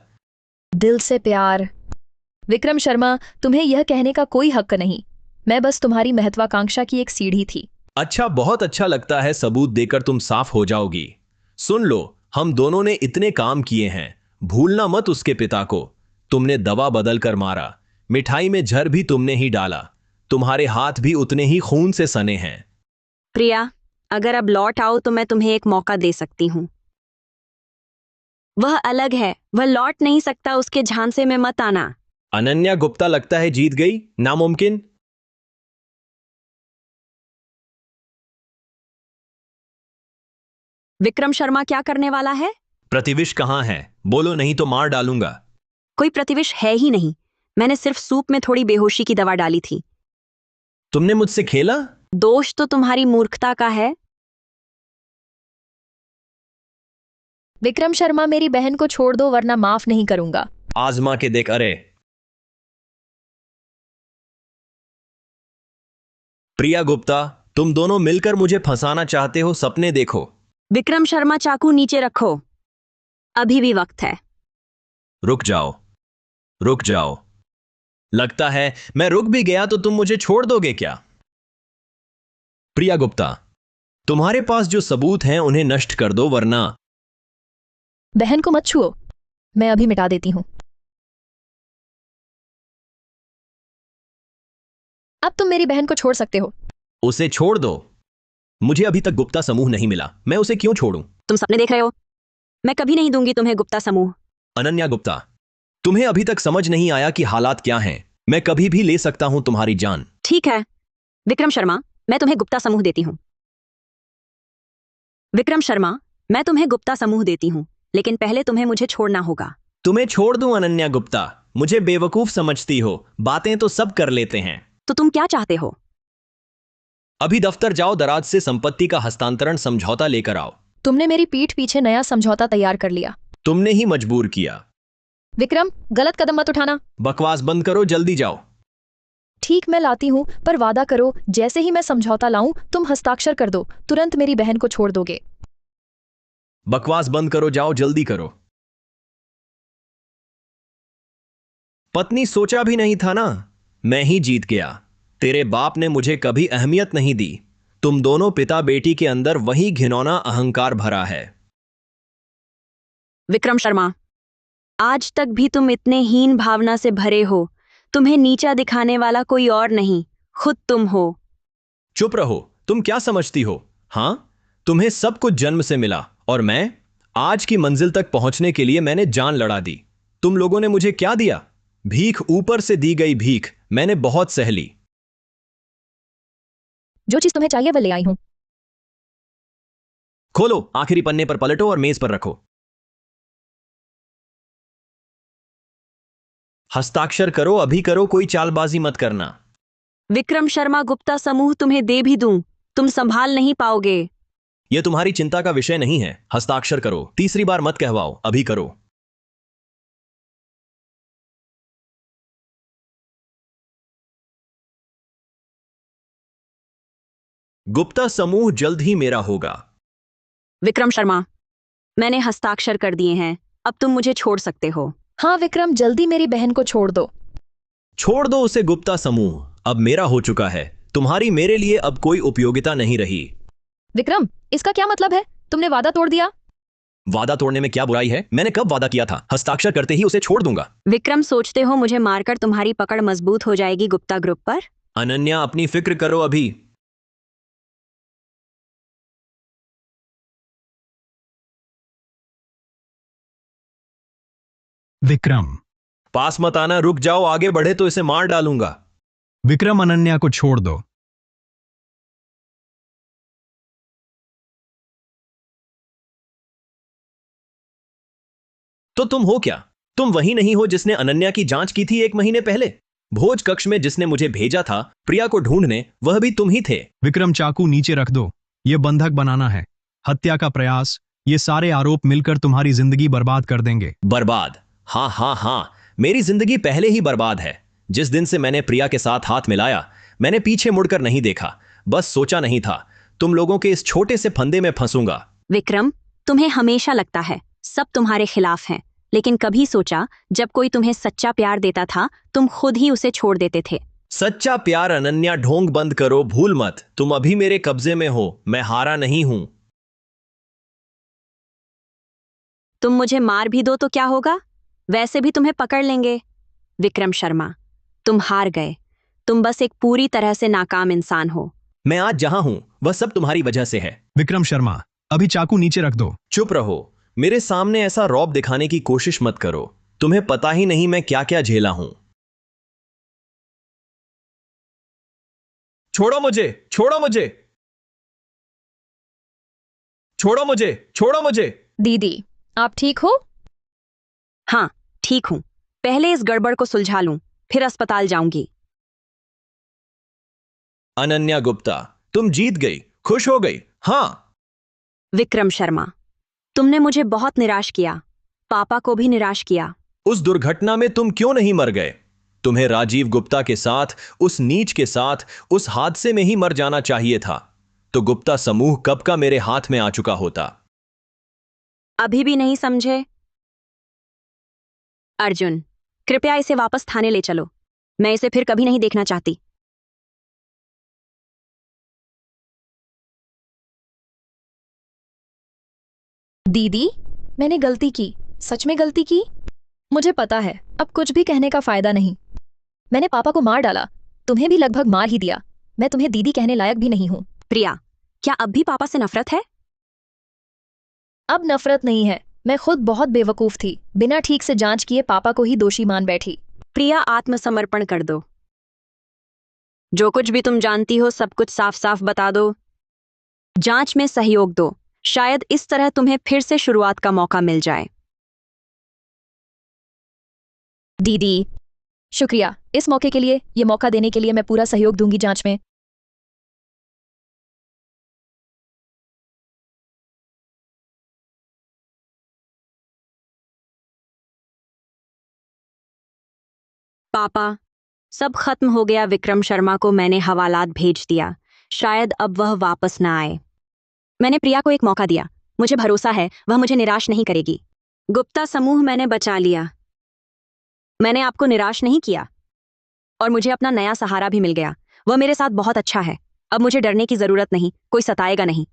दिल से प्यार? विक्रम शर्मा, तुम्हें यह कहने का कोई हक नहीं। मैं बस तुम्हारी महत्वाकांक्षा की एक सीढ़ी थी। अच्छा, बहुत अच्छा लगता है, सबूत देकर तुम साफ हो जाओगी। सुन लो, हम दोनों ने इतने काम किए हैं, भूलना मत उसके पिता को। तुमने दवा बदल कर मारा, मिठाई में जहर भी तुमने ही डाला, तुम्हारे हाथ भी उतने ही खून से सने हैं। प्रिया, अगर अब लौट आओ तो मैं तुम्हें एक मौका दे सकती हूं। वह अलग है, वह लौट नहीं सकता, उसके झांसे में मत आना। अनन्या गुप्ता लगता है जीत गई। नामुमकिन। विक्रम शर्मा क्या करने वाला है? प्रतिविष कहां है? बोलो, नहीं तो मार डालूंगा। कोई प्रतिविष है ही नहीं, मैंने सिर्फ सूप में थोड़ी बेहोशी की दवा डाली थी। तुमने मुझसे खेला? दोष तो तुम्हारी मूर्खता का है। विक्रम शर्मा, मेरी बहन को छोड़ दो वरना माफ नहीं करूंगा। आजमा के देख। अरे प्रिया गुप्ता, तुम दोनों मिलकर मुझे फंसाना चाहते हो, सपने देखो। विक्रम शर्मा, चाकू नीचे रखो, अभी भी वक्त है। रुक जाओ, रुक जाओ। लगता है मैं रुक भी गया तो तुम मुझे छोड़ दोगे क्या? प्रिया गुप्ता, तुम्हारे पास जो सबूत हैं उन्हें नष्ट कर दो, वरना। बहन को मत छुओ, मैं अभी मिटा देती हूं। अब तुम मेरी बहन को छोड़ सकते हो। उसे छोड़ दो। मुझे अभी तक गुप्ता समूह नहीं मिला, मैं उसे क्यों छोड़ूं? तुम सपने देख रहे हो, मैं कभी नहीं दूंगी तुम्हें गुप्ता समूह। अनन्या गुप्ता, तुम्हें अभी तक समझ नहीं आया कि हालात क्या हैं। मैं कभी भी ले सकता हूं तुम्हारी जान। ठीक है विक्रम शर्मा, मैं तुम्हें गुप्ता समूह देती हूं। विक्रम शर्मा, मैं तुम्हें गुप्ता समूह देती हूं, लेकिन पहले तुम्हें मुझे छोड़ना होगा। तुम्हें छोड़ दूं अनन्या गुप्ता? मुझे बेवकूफ समझती हो, बातें तो सब कर लेते हैं। तो तुम क्या चाहते हो? अभी दफ्तर जाओ, दराज से संपत्ति का हस्तांतरण समझौता लेकर आओ। तुमने मेरी पीठ पीछे नया समझौता तैयार कर लिया। तुमने ही मजबूर किया। विक्रम, गलत कदम मत उठाना। बकवास बंद करो, जल्दी जाओ। ठीक, मैं लाती हूं, पर वादा करो जैसे ही मैं समझौता लाऊं तुम हस्ताक्षर कर दो, तुरंत मेरी बहन को छोड़ दोगे। बकवास बंद करो, जाओ जल्दी करो। पत्नी सोचा भी नहीं था ना, मैं ही जीत गया। तेरे बाप ने मुझे कभी अहमियत नहीं दी। तुम दोनों पिता बेटी के अंदर वही घिनौना अहंकार भरा है। विक्रम शर्मा, आज तक भी तुम इतने हीन भावना से भरे हो। तुम्हें नीचा दिखाने वाला कोई और नहीं, खुद तुम हो। चुप रहो। तुम क्या समझती हो? हां, तुम्हें सब कुछ जन्म से मिला और मैं आज की मंजिल तक पहुंचने के लिए मैंने जान लड़ा दी। तुम लोगों ने मुझे क्या दिया? भीख, ऊपर से दी गई भीख मैंने बहुत सह ली। जो चीज तुम्हें चाहिए वह ले आई हूं। खोलो, आखिरी पन्ने पर पलटो और मेज पर रखो। हस्ताक्षर करो, अभी करो, कोई चालबाजी मत करना। विक्रम शर्मा गुप्ता समूह तुम्हें दे भी दूं, तुम संभाल नहीं पाओगे। यह तुम्हारी चिंता का विषय नहीं है। हस्ताक्षर करो, तीसरी बार मत कहवाओ, अभी करो। गुप्ता समूह जल्द ही मेरा होगा। विक्रम शर्मा, मैंने हस्ताक्षर कर दिए हैं, अब तुम मुझे छोड़ सकते हो। हाँ विक्रम, जल्दी मेरी बहन को छोड़ दो। छोड़ दो उसे गुप्ता समूह, अब मेरा हो चुका है। तुम्हारी मेरे लिए अब कोई उपयोगिता नहीं रही। विक्रम, इसका क्या मतलब है? तुमने वादा तोड़ दिया। वादा तोड़ने में क्या बुराई है? मैंने कब वादा किया था? हस्ताक्षर करते ही उसे छोड़ दूंगा। विक्रम, सोचते हो मुझे मारकर तुम्हारी पकड़ मजबूत हो जाएगी गुप्ता ग्रुप पर? अनन्या, अपनी फिक्र करो अभी। विक्रम। पास मत आना, रुक जाओ, आगे बढ़े तो इसे मार डालूंगा। विक्रम, अनन्या को छोड़ दो। तो तुम हो क्या? तुम वही नहीं हो जिसने अनन्या की जांच की थी 1 महीने पहले? भोज कक्ष में जिसने मुझे भेजा था प्रिया को ढूंढने, वह भी तुम ही थे। विक्रम, चाकू नीचे रख दो। यह बंधक बनाना है, हत्या का प्रयास, ये सारे आरोप मिलकर तुम्हारी जिंदगी बर्बाद कर देंगे। बर्बाद? हाँ हाँ हाँ, मेरी जिंदगी पहले ही बर्बाद है। जिस दिन से मैंने प्रिया के साथ हाथ मिलाया, मैंने पीछे मुड़कर नहीं देखा। बस सोचा नहीं था तुम लोगों के इस छोटे से फंदे में फंसूंगा। विक्रम, तुम्हें हमेशा लगता है सब तुम्हारे खिलाफ हैं, लेकिन कभी सोचा जब कोई तुम्हें सच्चा प्यार देता था तुम खुद ही उसे छोड़ देते थे? सच्चा प्यार? अनन्या, ढोंग बंद करो, भूल मत, तुम अभी मेरे कब्जे में हो, मैं हारा नहीं हूं। तुम मुझे मार भी दो तो क्या होगा, वैसे भी तुम्हें पकड़ लेंगे। विक्रम शर्मा, तुम हार गए। तुम बस एक पूरी तरह से नाकाम इंसान हो। मैं आज जहां हूं वह सब तुम्हारी वजह से है। विक्रम शर्मा, अभी चाकू नीचे रख दो। चुप रहो, मेरे सामने ऐसा रौब दिखाने की कोशिश मत करो। तुम्हें पता ही नहीं मैं क्या क्या झेला हूं। छोड़ो मुझे, छोड़ो मुझे, छोड़ो मुझे, छोड़ो मुझे। दीदी, आप ठीक हो? हाँ, ठीक हूं। पहले इस गड़बड़ को सुलझा लूं, फिर अस्पताल जाऊंगी। अनन्या गुप्ता, तुम जीत गई, खुश हो गई? हाँ। विक्रम शर्मा, तुमने मुझे बहुत निराश किया, पापा को भी निराश किया। उस दुर्घटना में तुम क्यों नहीं मर गए? तुम्हें राजीव गुप्ता के साथ, उस नीच के साथ, उस हादसे में ही मर जाना चाहिए था। तो गुप्ता समूह कब का मेरे हाथ में आ चुका होता। अभी भी नहीं समझे? अर्जुन, कृपया इसे वापस थाने ले चलो। मैं इसे फिर कभी नहीं देखना चाहती। दीदी, मैंने गलती की, सच में गलती की। मुझे पता है अब कुछ भी कहने का फायदा नहीं। मैंने पापा को मार डाला, तुम्हें भी लगभग मार ही दिया। मैं तुम्हें दीदी कहने लायक भी नहीं हूं। प्रिया, क्या अब भी पापा से नफरत है? अब नफरत नहीं है, मैं खुद बहुत बेवकूफ थी। बिना ठीक से जांच किए पापा को ही दोषी मान बैठी। प्रिया, आत्मसमर्पण कर दो। जो कुछ भी तुम जानती हो सब कुछ साफ साफ बता दो। जांच में सहयोग दो, शायद इस तरह तुम्हें फिर से शुरुआत का मौका मिल जाए। दीदी, शुक्रिया इस मौके के लिए। ये मौका देने के लिए मैं पूरा सहयोग दूंगी जांच में। पापा, सब खत्म हो गया। विक्रम शर्मा को मैंने हवालात भेज दिया, शायद अब वह वापस ना आए। मैंने प्रिया को एक मौका दिया, मुझे भरोसा है वह मुझे निराश नहीं करेगी। गुप्ता समूह मैंने बचा लिया। मैंने आपको निराश नहीं किया और मुझे अपना नया सहारा भी मिल गया। वह मेरे साथ बहुत अच्छा है। अब मुझे डरने की जरूरत नहीं, कोई सताएगा नहीं।